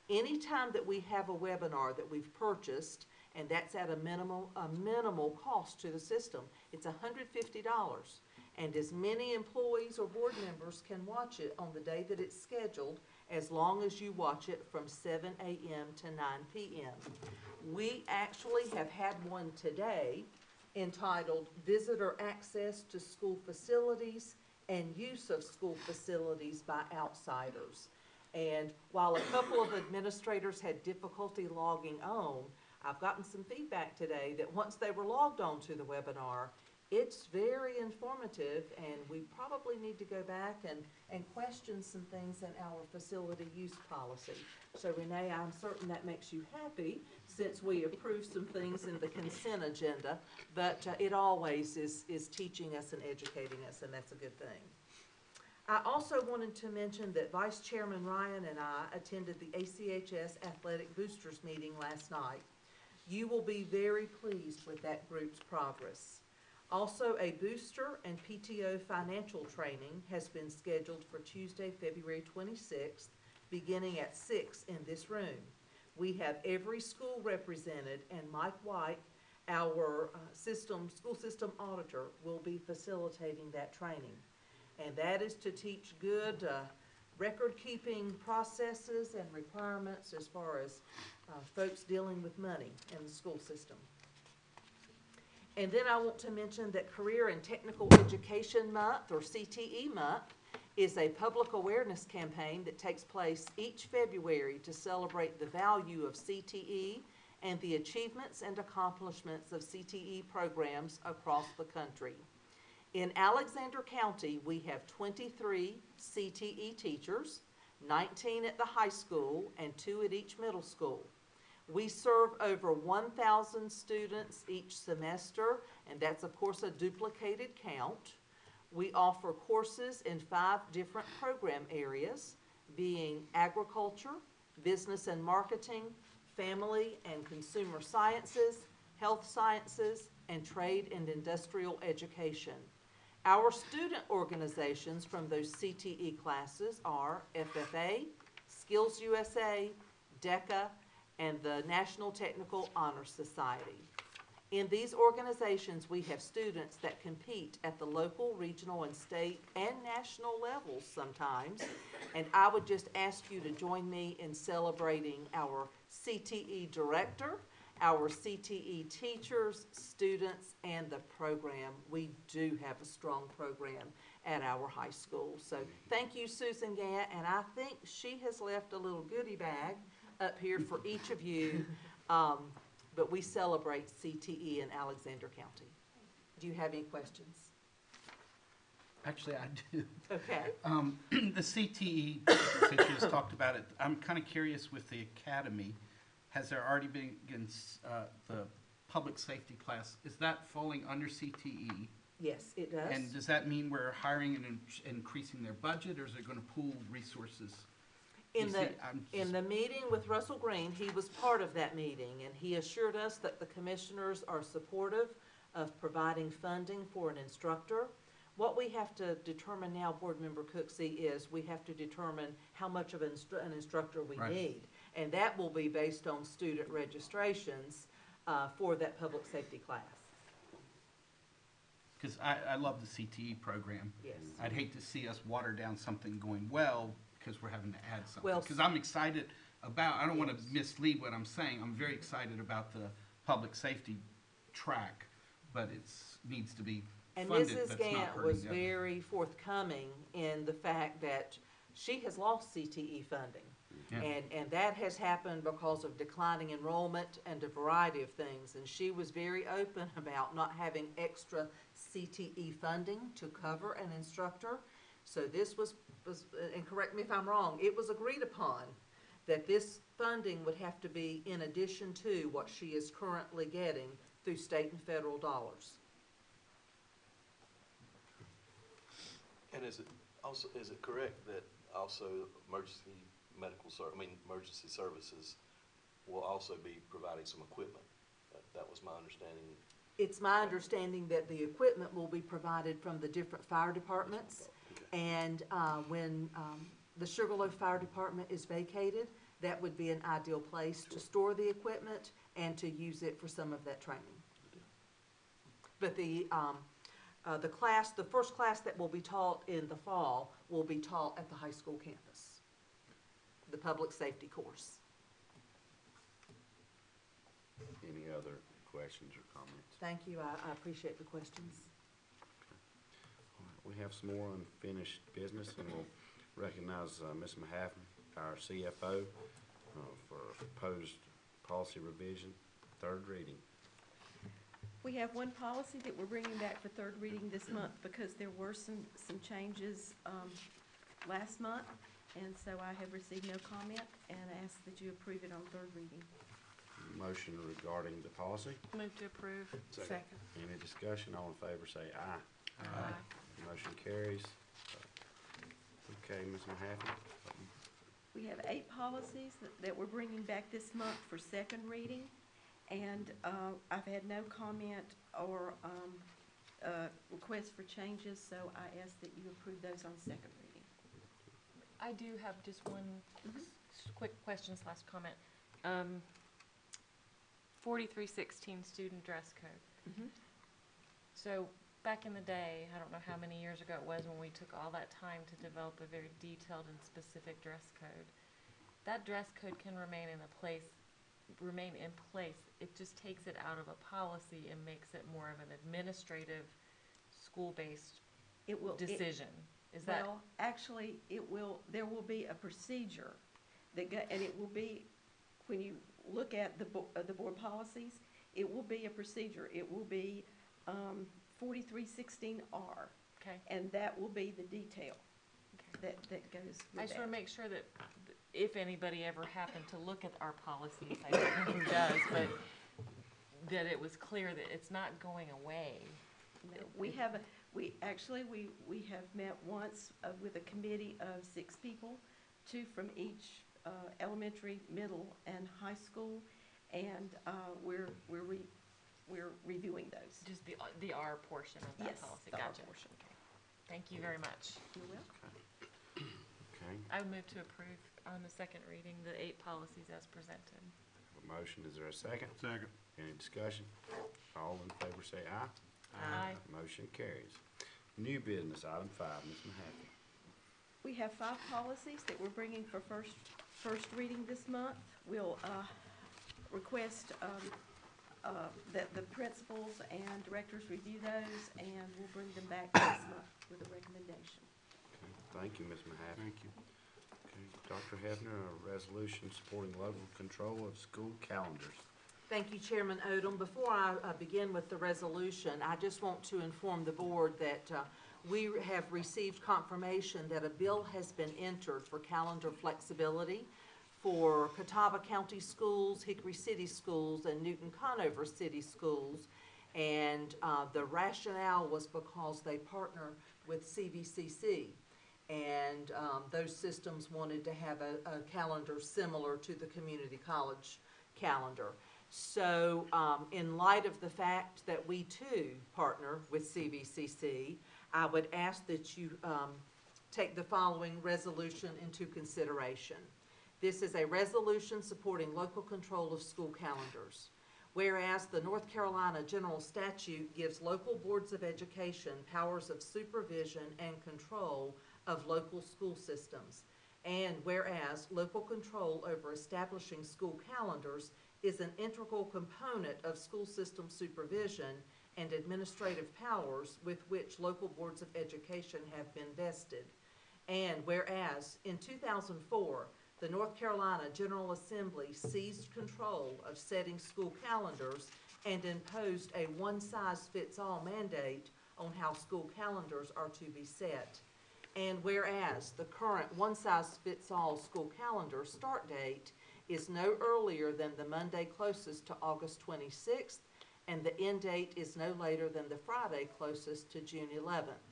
Anytime that we have a webinar that we've purchased, and that's at a minimal cost to the system, it's $150. And as many employees or board members can watch it on the day that it's scheduled, as long as you watch it from 7 a.m. to 9 p.m. We actually have had one today entitled Visitor Access to School Facilities and Use of School Facilities by Outsiders. And while a couple of administrators had difficulty logging on, I've gotten some feedback today that once they were logged on to the webinar, It's very informative, and we probably need to go back and question some things in our facility use policy. So Renee, I'm certain that makes you happy, since we approved some things in the consent agenda, but it always is teaching us and educating us, and that's a good thing. I also wanted to mention that Vice Chairman Ryan and I attended the ACHS Athletic Boosters meeting last night. You will be very pleased with that group's progress. Also, a booster and PTO financial training has been scheduled for Tuesday, February 26th, beginning at 6 in this room. We have every school represented, and Mike White, our school system auditor, will be facilitating that training. And that is to teach good record-keeping processes and requirements as far as folks dealing with money in the school system. And then I want to mention that Career and Technical Education Month, or CTE Month, is a public awareness campaign that takes place each February to celebrate the value of CTE and the achievements and accomplishments of CTE programs across the country. In Alexander County, we have 23 CTE teachers, 19 at the high school, and 2 at each middle school. We serve over 1,000 students each semester, and that's, of course, a duplicated count. We offer courses in 5 different program areas, being agriculture, business and marketing, family and consumer sciences, health sciences, and trade and industrial education. Our student organizations from those CTE classes are FFA, Skills USA, DECA, and the National Technical Honor Society. In these organizations, we have students that compete at the local, regional, and state and national levels sometimes, and I would just ask you to join me in celebrating our CTE director, our CTE teachers, students, and the program. We do have a strong program at our high school. So thank you, Susan Gant, and I think she has left a little goodie bag up here for each of you, but we celebrate CTE in Alexander County. Do you have any questions? Actually, I do. Okay. The CTE, since you just talked about it, I'm kind of curious with the academy. Has there already been the public safety class? Is that falling under CTE? Yes, it does. And does that mean we're hiring and increasing their budget, or is it going to pool resources? In the meeting with Russell Green, he was part of that meeting, and he assured us that the commissioners are supportive of providing funding for an instructor. What we have to determine now, Board Member Cooksey, is we have to determine how much of an instructor we need. And that will be based on student registrations for that public safety class. Because I love the CTE program. Yes. I'd hate to see us water down something going well because we're having to add something. Well, because I'm excited about, I don't want to mislead what I'm saying, I'm very excited about the public safety track, but it needs to be and funded. Mrs. Gant was very forthcoming in the fact that she has lost CTE funding. Yeah. And that has happened because of declining enrollment and a variety of things. And she was very open about not having extra CTE funding to cover an instructor. So this was, and correct me if I'm wrong, it was agreed upon that this funding would have to be in addition to what she is currently getting through state and federal dollars. And is it correct that also emergency services will also be providing some equipment? That was my understanding. It's my understanding that the equipment will be provided from the different fire departments. Okay. And when the Sugarloaf Fire Department is vacated, that would be an ideal place to store the equipment and to use it for some of that training. But the first class that will be taught in the fall will be taught at the high school campus, the public safety course. Any other questions or comments? Thank you. I appreciate the questions. All right, we have some more unfinished business, and we'll recognize Ms. Mahaffey, our CFO, for proposed policy revision, third reading. We have one policy that we're bringing back for third reading this month because there were some changes last month, and so I have received no comment and ask that you approve it on third reading. Motion regarding the policy. Move to approve. Second. Any discussion? All in favor say aye. Aye. Motion carries. Okay, Ms. Mahaffey. We have 8 policies that we're bringing back this month for second reading, and I've had no comment or request for changes, so I ask that you approve those on second reading. I do have just one quick question slash comment. 4316 student dress code. So back in the day, I don't know how many years ago it was when we took all that time to develop a very detailed and specific dress code. That dress code can remain in place. It just takes it out of a policy and makes it more of an administrative, school-based decision. Is that? Well, actually, there will be a procedure and it will be, when you look at the board policies, it will be a procedure. It will be 4316R. Okay. And that will be the detail that goes with that. I just want to make sure that if anybody ever happened to look at our policies, I don't know who does, but that it was clear that it's not going away. We have met once with a committee of 6 people, 2 from each elementary, middle, and high school, and we're reviewing those. Just the R portion of that Yes, policy. the R Gotcha. portion. Okay. Thank you very much. You're welcome. Okay. I would move to approve on the second reading the 8 policies as presented. A motion, is there a second? Second. Any discussion? All in favor say aye. Aye. Motion carries. New business, item 5, Ms. Mahaffey. We have 5 policies that we're bringing for first reading this month. We'll request that the principals and directors review those, and we'll bring them back this month with a recommendation. Okay, thank you, Ms. Mahaffey. Thank you. Okay, Dr. Hefner, a resolution supporting local control of school calendars. Thank you, Chairman Odom. Before I begin with the resolution, I just want to inform the board that we have received confirmation that a bill has been entered for calendar flexibility for Catawba County Schools, Hickory City Schools, and Newton Conover City Schools. And the rationale was because they partner with CVCC. And those systems wanted to have a calendar similar to the community college calendar. So in light of the fact that we too partner with CVCC, I would ask that you take the following resolution into consideration. This is a resolution supporting local control of school calendars. Whereas the North Carolina General Statute gives local boards of education powers of supervision and control of local school systems. And whereas local control over establishing school calendars is an integral component of school system supervision and administrative powers with which local boards of education have been vested. And whereas in 2004, the North Carolina General Assembly seized control of setting school calendars and imposed a one-size-fits-all mandate on how school calendars are to be set. And whereas the current one-size-fits-all school calendar start date is no earlier than the Monday closest to August 26th, and the end date is no later than the Friday closest to June 11th.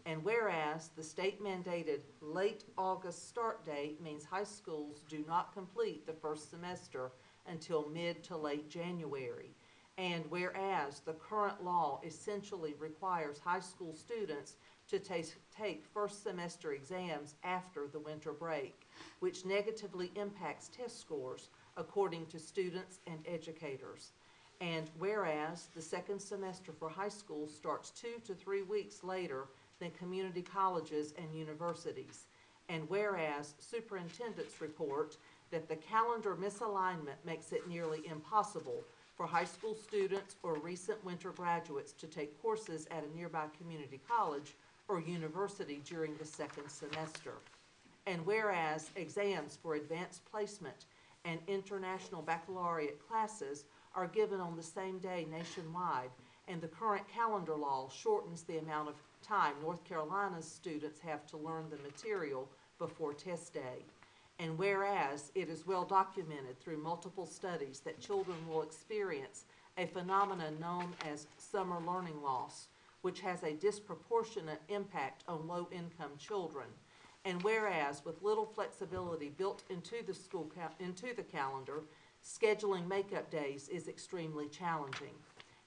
And whereas the state-mandated late August start date means high schools do not complete the first semester until mid to late January. And whereas the current law essentially requires high school students to take first semester exams after the winter break, which negatively impacts test scores according to students and educators. And whereas the second semester for high school starts 2 to 3 weeks later than community colleges and universities. And whereas superintendents report that the calendar misalignment makes it nearly impossible for high school students or recent winter graduates to take courses at a nearby community college or university during the second semester. And whereas exams for advanced placement and international baccalaureate classes are given on the same day nationwide, and the current calendar law shortens the amount of time North Carolina's students have to learn the material before test day. And whereas it is well documented through multiple studies that children will experience a phenomenon known as summer learning loss, which has a disproportionate impact on low-income children. And whereas with little flexibility built into the calendar, scheduling makeup days is extremely challenging.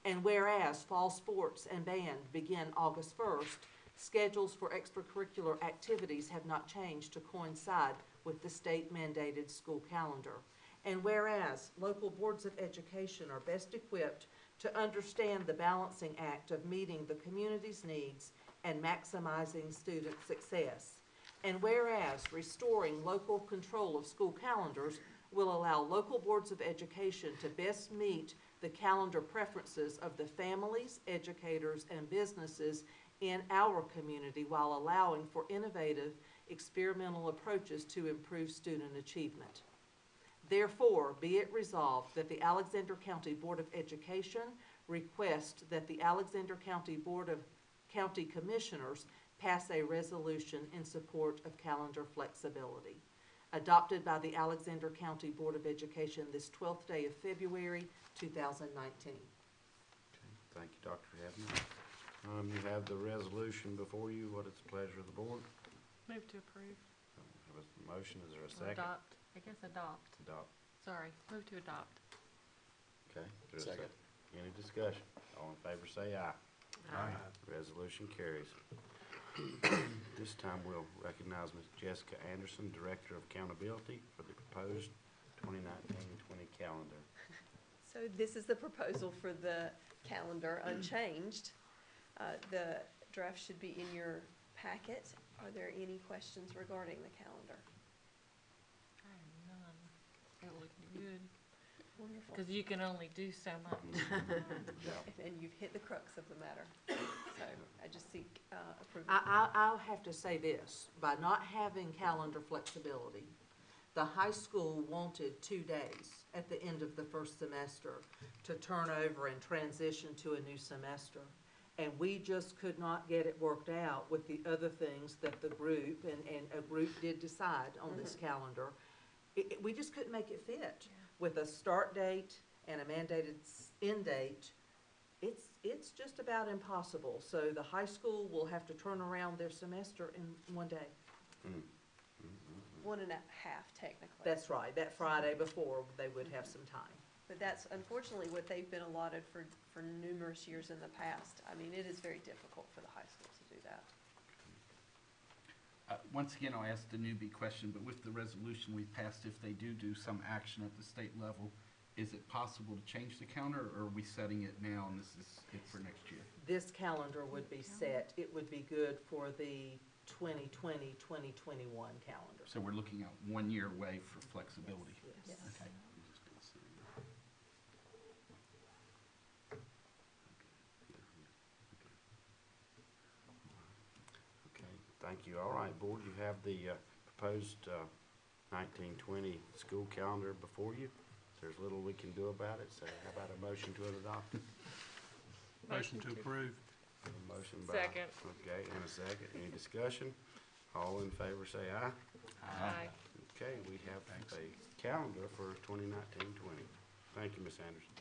And whereas fall sports and band begin August 1st, schedules for extracurricular activities have not changed to coincide with the state-mandated school calendar. And whereas local boards of education are best equipped to understand the balancing act of meeting the community's needs and maximizing student success. And whereas restoring local control of school calendars will allow local boards of education to best meet the calendar preferences of the families, educators, and businesses in our community while allowing for innovative experimental approaches to improve student achievement. Therefore, be it resolved that the Alexander County Board of Education request that the Alexander County Board of County Commissioners pass a resolution in support of calendar flexibility. Adopted by the Alexander County Board of Education this 12th day of February, 2019. Okay, thank you, Dr. Hefner. You have the resolution before you. What is the pleasure of the board? Move to approve. There was a motion. Is there a Or second? adopt. I guess adopt. Adopt. Sorry, move to adopt. Okay. Is there a Second. Any discussion? All in favor say aye. Aye. Resolution carries. This time we'll recognize Ms. Jessica Anderson, Director of Accountability, for the proposed 2019-20 calendar. So this is the proposal for the calendar unchanged. The draft should be in your packet. Are there any questions regarding the calendar? I have none. It looked good, Wonderful. because you can only do so much. And you've hit the crux of the matter. So I just seek approval. I'll have to say this, by not having calendar flexibility, the high school wanted 2 days at the end of the first semester to turn over and transition to a new semester. And we just could not get it worked out with the other things that the group, and a group did decide on this calendar. We just couldn't make it fit. With a start date and a mandated end date, it's just about impossible. So the high school will have to turn around their semester in 1 day. 1.5 technically. That's right, that Friday before, they would have some time. But that's unfortunately what they've been allotted for numerous years in the past. I mean, it is very difficult for the high schools to do that. Once again, I'll ask the newbie question, but with the resolution we passed, if they do some action at the state level, is it possible to change the calendar, or are we setting it now and this is it for next year? This calendar would be set, it would be good for the 2020-2021 calendar. So we're looking at 1 year away for flexibility. Yes. Okay. Okay, thank you. All right, board, you have the proposed 1920 school calendar before you. There's little we can do about it, so how about a motion to adopt? Motion to approve. A motion by. Second. Okay, and a second. Any discussion? All in favor say aye. Aye. Okay, we have a calendar for 2019-20. Thank you, Ms. Anderson.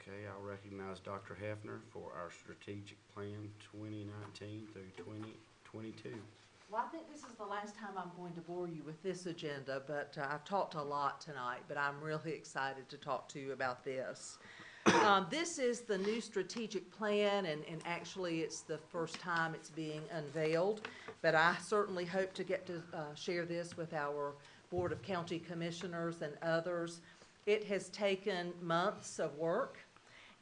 Okay, I'll recognize Dr. Hefner for our strategic plan 2019 through 2022. Well, I think this is the last time I'm going to bore you with this agenda, but I've talked a lot tonight, but I'm really excited to talk to you about this. This is the new strategic plan, and actually it's the first time it's being unveiled, but I certainly hope to get to share this with our Board of County Commissioners and others. It has taken months of work.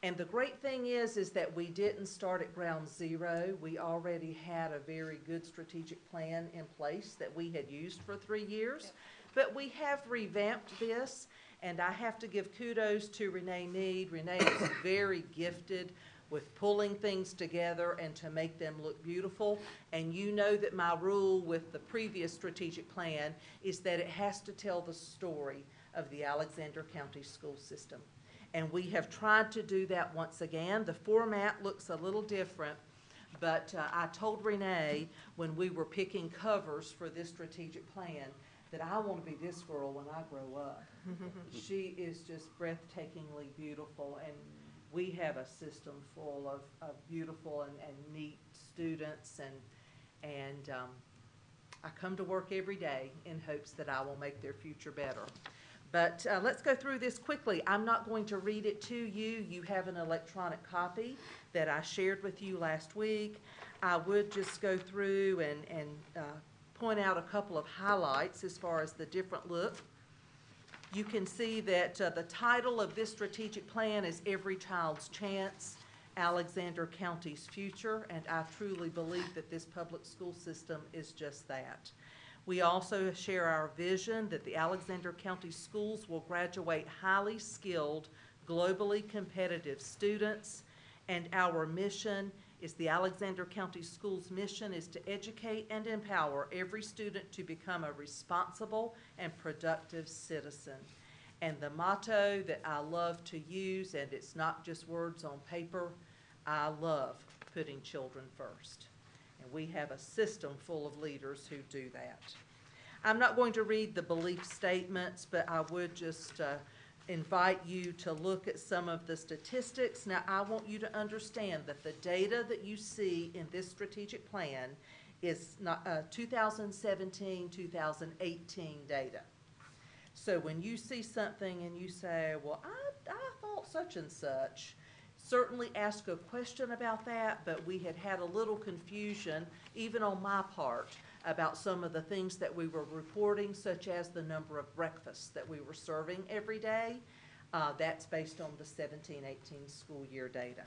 And the great thing is that we didn't start at ground zero. We already had a very good strategic plan in place that we had used for 3 years. Yep. But we have revamped this, and I have to give kudos to Renee Mead. Renee is very gifted with pulling things together and to make them look beautiful. And you know that my rule with the previous strategic plan is that it has to tell the story of the Alexander County school system. And we have tried to do that once again. The format looks a little different, but I told Renee when we were picking covers for this strategic plan that I want to be this girl when I grow up. She is just breathtakingly beautiful, and we have a system full of beautiful and neat students, and I come to work every day in hopes that I will make their future better. But let's go through this quickly. I'm not going to read it to you. You have an electronic copy that I shared with you last week. I would just go through and point out a couple of highlights as far as the different look. You can see that the title of this strategic plan is Every Child's Chance, Alexander County's Future, and I truly believe that this public school system is just that. We also share our vision that the Alexander County schools will graduate highly skilled, globally competitive students, and our mission is the Alexander County Schools' mission is to educate and empower every student to become a responsible and productive citizen. And the motto that I love to use, and it's not just words on paper, I love putting children first. And we have a system full of leaders who do that. I'm not going to read the belief statements, but I would just invite you to look at some of the statistics. Now, I want you to understand that the data that you see in this strategic plan is not 2017, 2018 data. So when you see something and you say, well, I thought such and such, certainly ask a question about that, but we had a little confusion, even on my part, about some of the things that we were reporting, such as the number of breakfasts that we were serving every day. That's based on the 17-18 school year data.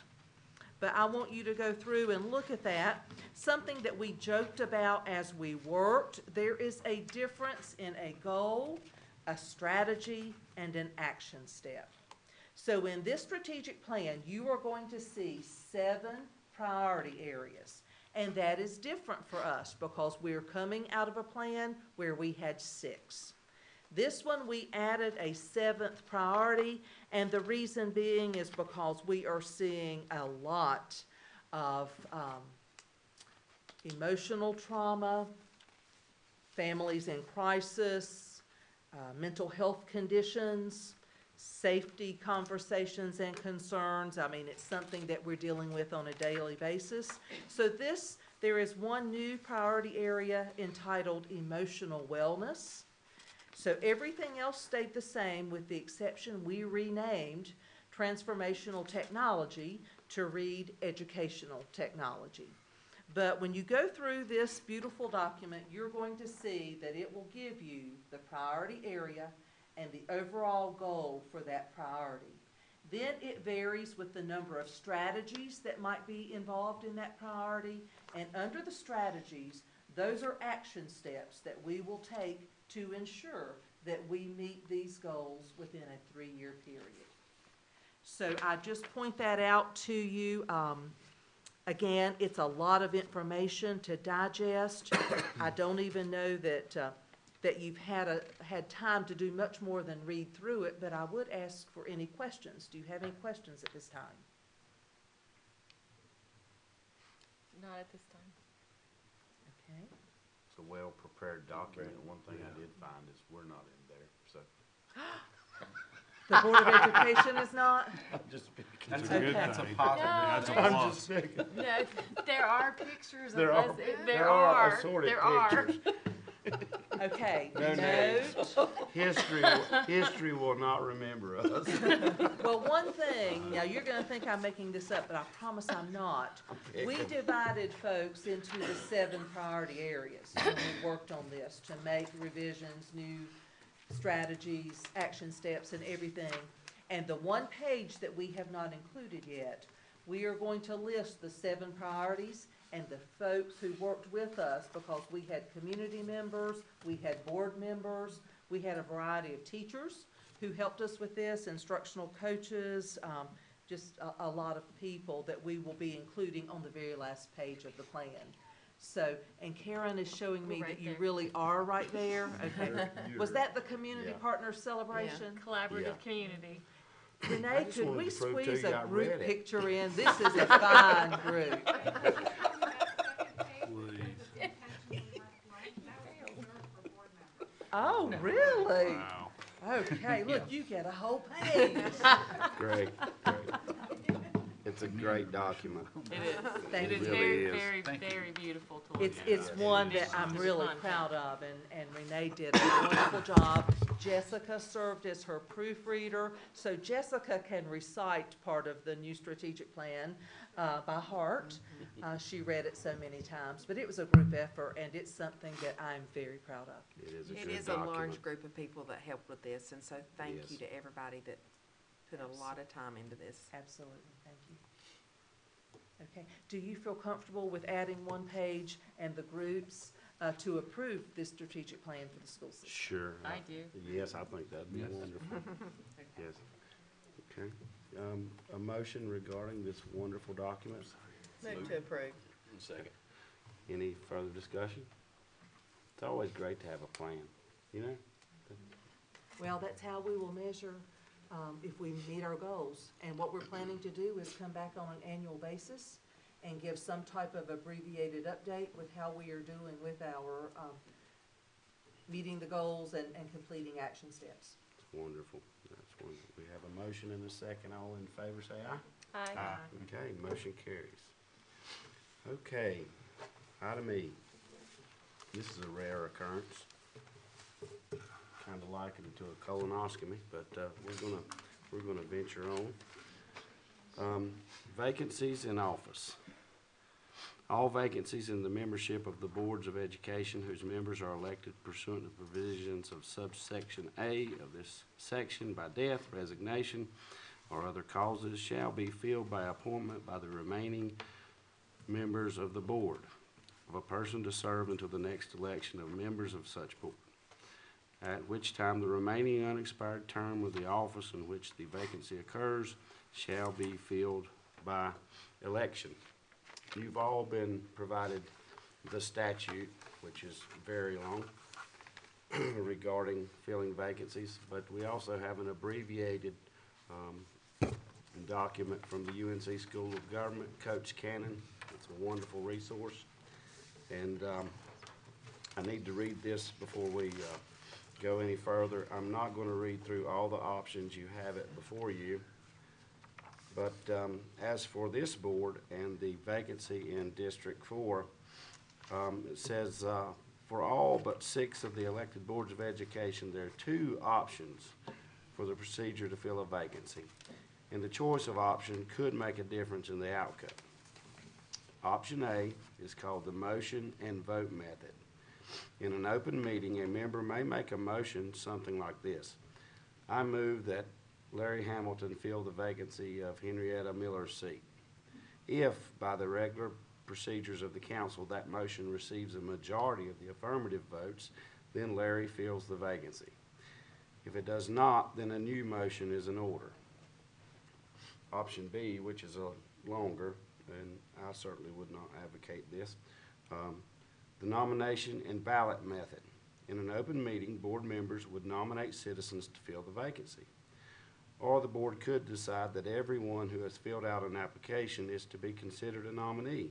But I want you to go through and look at that. Something that we joked about as we worked, there is a difference in a goal, a strategy, and an action step. So in this strategic plan, you are going to see 7 priority areas. And that is different for us because we're coming out of a plan where we had 6. This one we added a 7th priority, and the reason being is because we are seeing a lot of emotional trauma, families in crisis, mental health conditions, safety conversations and concerns. I mean, it's something that we're dealing with on a daily basis. So there is one new priority area entitled Emotional Wellness. So everything else stayed the same with the exception we renamed Transformational Technology to read Educational Technology. But when you go through this beautiful document, you're going to see that it will give you the priority area and the overall goal for that priority. Then it varies with the number of strategies that might be involved in that priority. And under the strategies, those are action steps that we will take to ensure that we meet these goals within a 3-year period. So I just point that out to you. Again, it's a lot of information to digest. I don't even know that you've had time to do much more than read through it, but I would ask for any questions. Do you have any questions at this time? Not at this time. Okay. It's a well-prepared document. One thing I did find is we're not in there, so. The Board of Education is not? I'm just picking. That's a good Okay. thing. positive. That's a I'm plus. just picking. No, there are pictures There of are- us. there are assorted There are. pictures. Okay. No names. History will not remember us. Well, one thing, now you're gonna think I'm making this up, but I promise I'm not. We divided folks into the 7 priority areas when we worked on this to make revisions, new strategies, action steps, and everything. And the one page that we have not included yet, we are going to list the 7 priorities and the folks who worked with us, because we had community members, we had board members, we had a variety of teachers who helped us with this, instructional coaches, just a lot of people that we will be including on the very last page of the plan. So, and Karen is showing me We're right that you there. really are right there. Okay. Was that the community Yeah. partner celebration? Collaborative Yeah. community. Renee, just could wanted we to prove to squeeze you a I group read it. picture in? This is a fine group. Oh, really? Wow. Okay, look, you get a whole page. Great, great. It's a great document. It is. Thank It is you. Really very, is. very, Thank you. very beautiful to look at. It's one that I'm really proud of, and Renee did a wonderful job. Jessica served as her proofreader, so Jessica can recite part of the new strategic plan by heart. She read it so many times, but it was a group effort, and it's something that I'm very proud of. It is a It good is a large document. group of people that helped with this, and so thank Yes. you to everybody that put a lot of time into this. Absolutely, thank you. Okay, do you feel comfortable with adding one page and the groups to approve this strategic plan for the school system? Sure. I do. Yes, I think that'd be Yes. wonderful. Yes. Okay. A motion regarding this wonderful document. Move to approve. Second. Any further discussion? It's always great to have a plan, you know? Well, that's how we will measure if we meet our goals. And what we're planning to do is come back on an annual basis and give some type of abbreviated update with how we are doing with our meeting the goals and completing action steps. It's wonderful. That's wonderful. We have a motion and a second. All in favor, say aye. Aye. Okay, motion carries. Okay, item E. This is a rare occurrence. Kind of liken it to a colonoscopy, but we're gonna venture on. Vacancies in office. All vacancies in the membership of the boards of education whose members are elected pursuant to provisions of subsection A of this section by death, resignation, or other causes shall be filled by appointment by the remaining members of the board of a person to serve until the next election of members of such board, at which time the remaining unexpired term of the office in which the vacancy occurs shall be filled by election. You've all been provided the statute, which is very long, regarding filling vacancies, but we also have an abbreviated document from the UNC School of Government, Coach Cannon. It's a wonderful resource, and I need to read this before we go any further. I'm not going to read through all the options. You have it before you. But as for this board and the vacancy in District 4, it says, for all but 6 of the elected boards of education, there are 2 options for the procedure to fill a vacancy. And the choice of option could make a difference in the outcome. Option A is called the motion and vote method. In an open meeting, a member may make a motion something like this: I move that Larry Hamilton fill the vacancy of Henrietta Miller's seat. If, by the regular procedures of the council, that motion receives a majority of the affirmative votes, then Larry fills the vacancy. If it does not, then a new motion is in order. Option B, which is a longer, and I certainly would not advocate this, the nomination and ballot method. In an open meeting, board members would nominate citizens to fill the vacancy. Or the board could decide that everyone who has filled out an application is to be considered a nominee.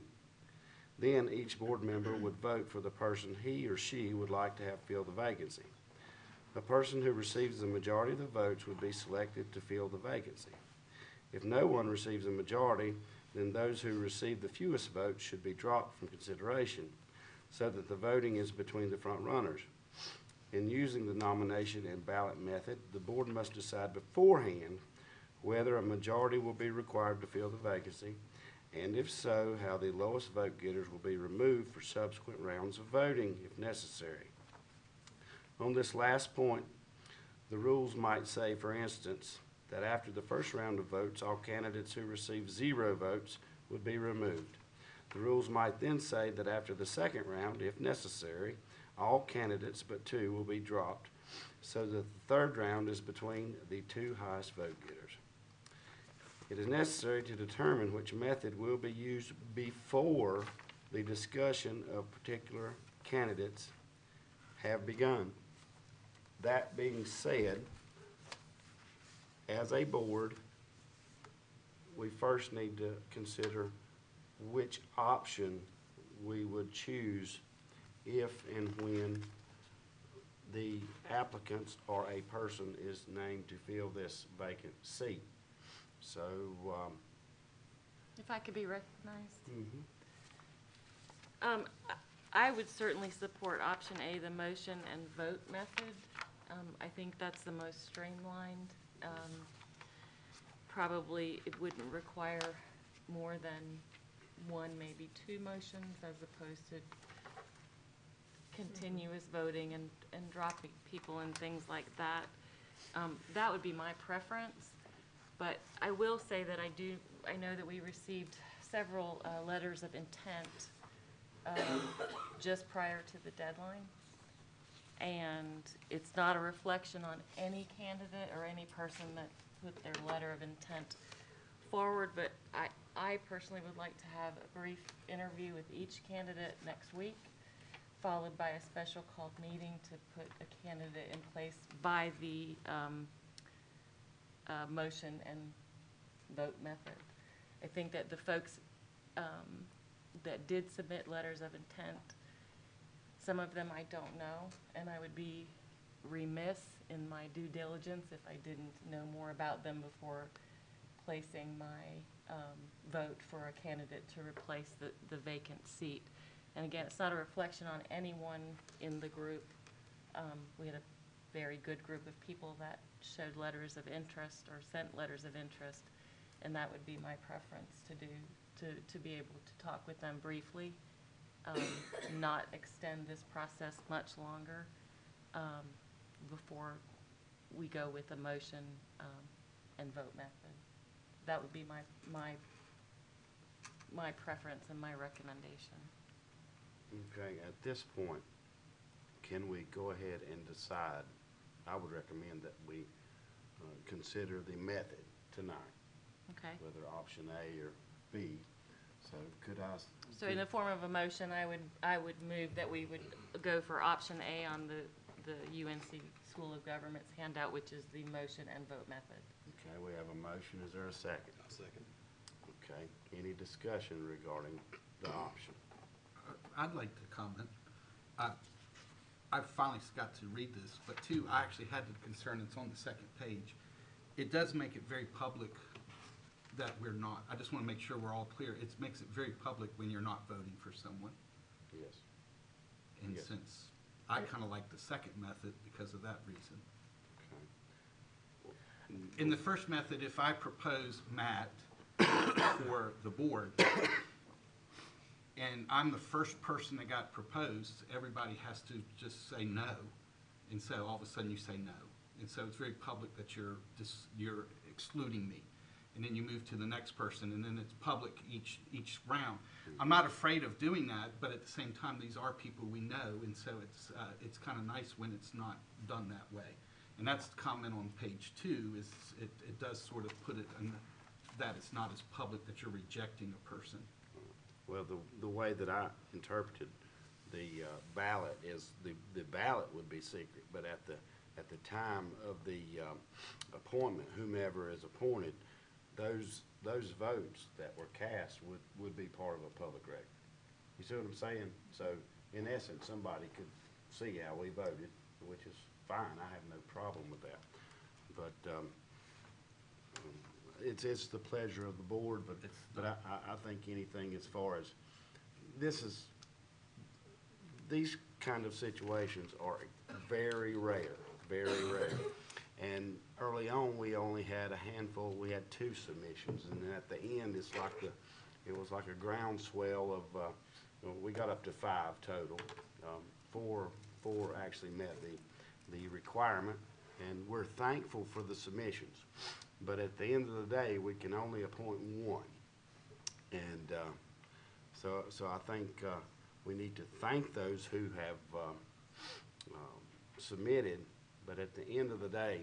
Then each board member would vote for the person he or she would like to have fill the vacancy. The person who receives the majority of the votes would be selected to fill the vacancy. If no one receives a majority, then those who receive the fewest votes should be dropped from consideration, so that the voting is between the front runners. In using the nomination and ballot method, the board must decide beforehand whether a majority will be required to fill the vacancy, and if so, how the lowest vote getters will be removed for subsequent rounds of voting if necessary. On this last point, the rules might say, for instance, that after the first round of votes, all candidates who receive 0 votes would be removed. The rules might then say that after the second round, if necessary, all candidates but 2 will be dropped, so that the third round is between the 2 highest vote getters. It is necessary to determine which method will be used before the discussion of particular candidates have begun. That being said, as a board, we first need to consider which option we would choose if and when the applicants or a person is named to fill this vacant seat. So, If I could be recognized. mhm. I would certainly support option A, the motion and vote method. I think that's the most streamlined. Probably it wouldn't require more than one, maybe two motions, as opposed to continuous voting and dropping people and things like that. That would be my preference. But I will say that I know that we received several letters of intent just prior to the deadline. And it's not a reflection on any candidate or any person that put their letter of intent forward, but I personally would like to have a brief interview with each candidate next week, followed by a special called meeting to put a candidate in place by the motion and vote method. I think that the folks that did submit letters of intent, some of them I don't know, and I would be remiss in my due diligence if I didn't know more about them before placing my vote for a candidate to replace the vacant seat. And again, it's not a reflection on anyone in the group. We had a very good group of people that showed letters of interest or sent letters of interest, and that would be my preference to be able to talk with them briefly, not extend this process much longer before we go with a motion and vote method. That would be my preference and my recommendation. Okay, at this point, can we go ahead and decide? I would recommend that we consider the method tonight, Okay. whether option A or B. So could I? So in the form of a motion, I would move that we would go for option A on the UNC School of Government's handout, which is the motion and vote method. Okay, we have a motion. Is there a second? I'll second. Okay, any discussion regarding the option? I'd like to comment. I finally got to read this, but two, I actually had the concern, it's on the second page. It does make it very public that we're not. I just want to make sure we're all clear. It makes it very public when you're not voting for someone. Yes. And Yes. since I kind of like the second method because of that reason. Okay. In the first method, if I propose Matt for the board, and I'm the first person that got proposed, everybody has to just say no. And so all of a sudden you say no. And so it's very public that you're excluding me. And then you move to the next person, and then it's public each round. I'm not afraid of doing that, but at the same time, these are people we know, and so it's kind of nice when it's not done that way. And that's the comment on page 2, is it does sort of put it in that it's not as public that you're rejecting a person. Well, the way that I interpreted the ballot is the ballot would be secret, but at the time of the appointment, whomever is appointed, those votes that were cast would be part of a public record. You see what I'm saying? So in essence, somebody could see how we voted, which is fine. I have no problem with that. But it's the pleasure of the board. But I think anything as far as these kind of situations are very rare, very rare. And early on, we only had a handful. We had 2 submissions, and then at the end, it was like a groundswell of. We got up to 5 total. 4 actually met the requirement, and we're thankful for the submissions. But at the end of the day, we can only appoint 1, and so I think we need to thank those who have submitted. But at the end of the day,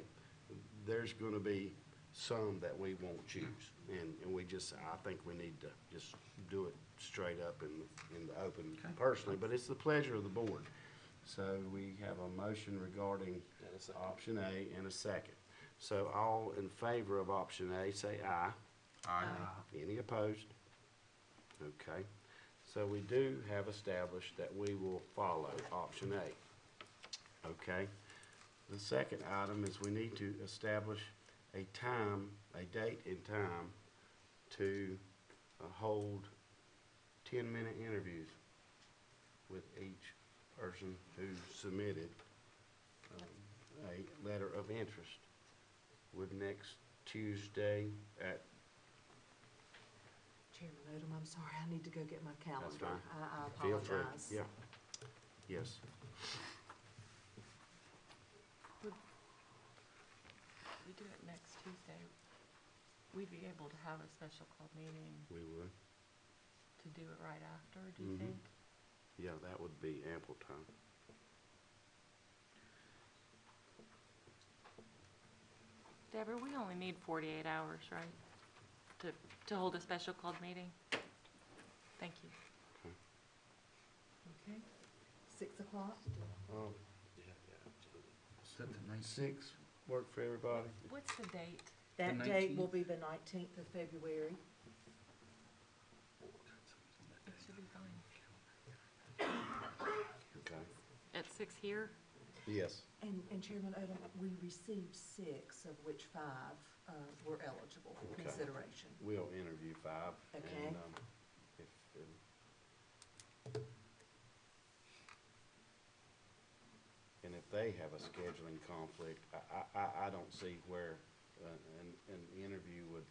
there's going to be some that we won't choose. And we just, I think we need to just do it straight up in the open personally, but it's the pleasure of the board. So we have a motion regarding And a second. option A and a second. So all in favor of option A, say aye. Aye. Any opposed? Okay. So we do have established that we will follow option A. Okay. The second item is we need to establish a date and time to hold 10-minute interviews with each person who submitted a letter of interest. Would next Tuesday at, Chairman Odom, I'm sorry, I need to go get my calendar. fine. I feel free, apologize. yeah, yes. We do it next Tuesday. We'd be able to have a special call meeting We would, to do it right after, do you Mhm. think? yeah, that would be ample time. Deborah, we only need 48 hours, right? To hold a special called meeting? Thank you. Okay. 6 o'clock? Yeah, absolutely. Is that the 19th? 6 work for everybody? What's the date? That The date will 19th? be the 19th of February. It should be fine. Okay. At 6 here? Yes. And Chairman Odom, we received 6, of which 5 were eligible for Okay. consideration. We'll interview 5. Okay. And if they have a scheduling conflict, I don't see where an interview would,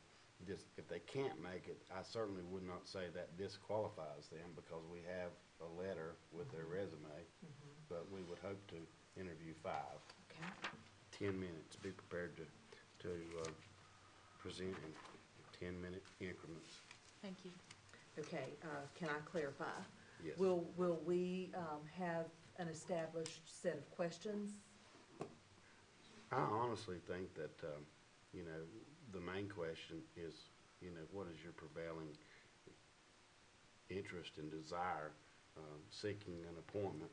just, if they can't make it, I certainly would not say that disqualifies them because we have a letter with their resume, but we would hope to interview 5. Okay. 10 minutes, be prepared to present in 10-minute increments. Thank you. Okay, can I clarify? Yes. Will we have an established set of questions? I honestly think that, the main question is, what is your prevailing interest and desire seeking an appointment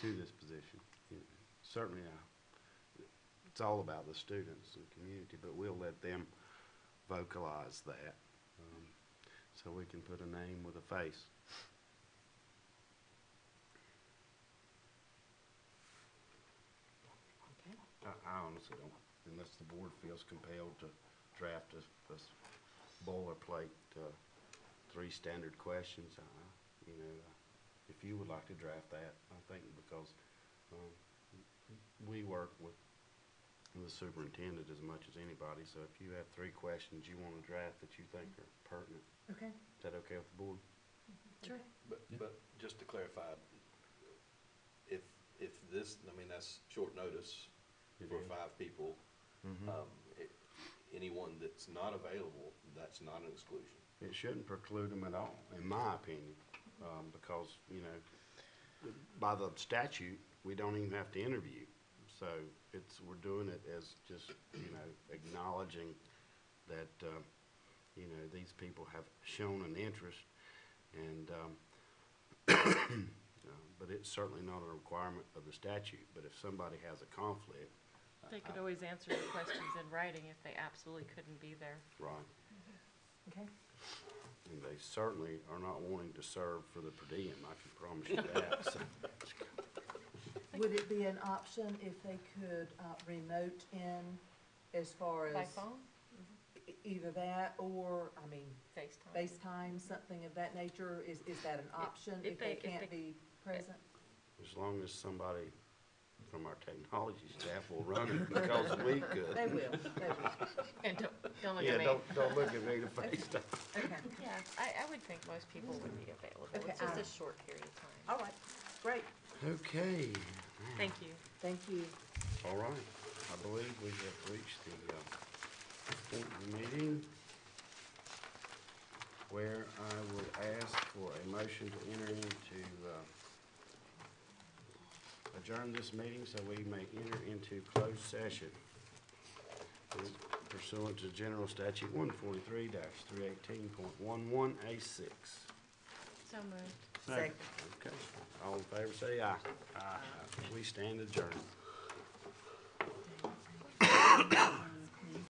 to this position? Certainly, it's all about the students and community, but we'll let them vocalize that so we can put a name with a face. Okay. I honestly don't, unless the board feels compelled to draft a boilerplate, 3 standard questions. If you would like to draft that, I think because we work with the superintendent as much as anybody, so if you have 3 questions you want to draft that you think are pertinent, Okay. is that okay with the board? Sure. But just to clarify, if this, that's short notice It for is. 5 people. Anyone that's not available, that's not an exclusion. It shouldn't preclude them at all, in my opinion, because, by the statute, we don't even have to interview. So we're doing it as just, acknowledging that, these people have shown an interest and, but it's certainly not a requirement of the statute. But if somebody has a conflict, They could always answer the questions in writing if they absolutely couldn't be there. right, Okay. and they certainly are not wanting to serve for the per diem, I can promise you that. So, Would it be an option if they could remote in as far as? By phone? Either that or, FaceTime? FaceTime, something of that nature? Is that an option if if they they- if can't they- be present? as long as somebody from our technology staff will run it, because we could. They will. And don't look Yeah, at me. don't look at me to FaceTime. Okay. Yeah, I would think most people would be available. Okay, It's just I- a short period of time. All right, great. Okay. Thank you. Thank you. All right. I believe we have reached the point of the meeting where I will ask for a motion to enter into, adjourn this meeting so we may enter into closed session. pursuant to General Statute 143-318.11A6. So moved. Second. Okay, all in favor say aye. Aye. We stand adjourned.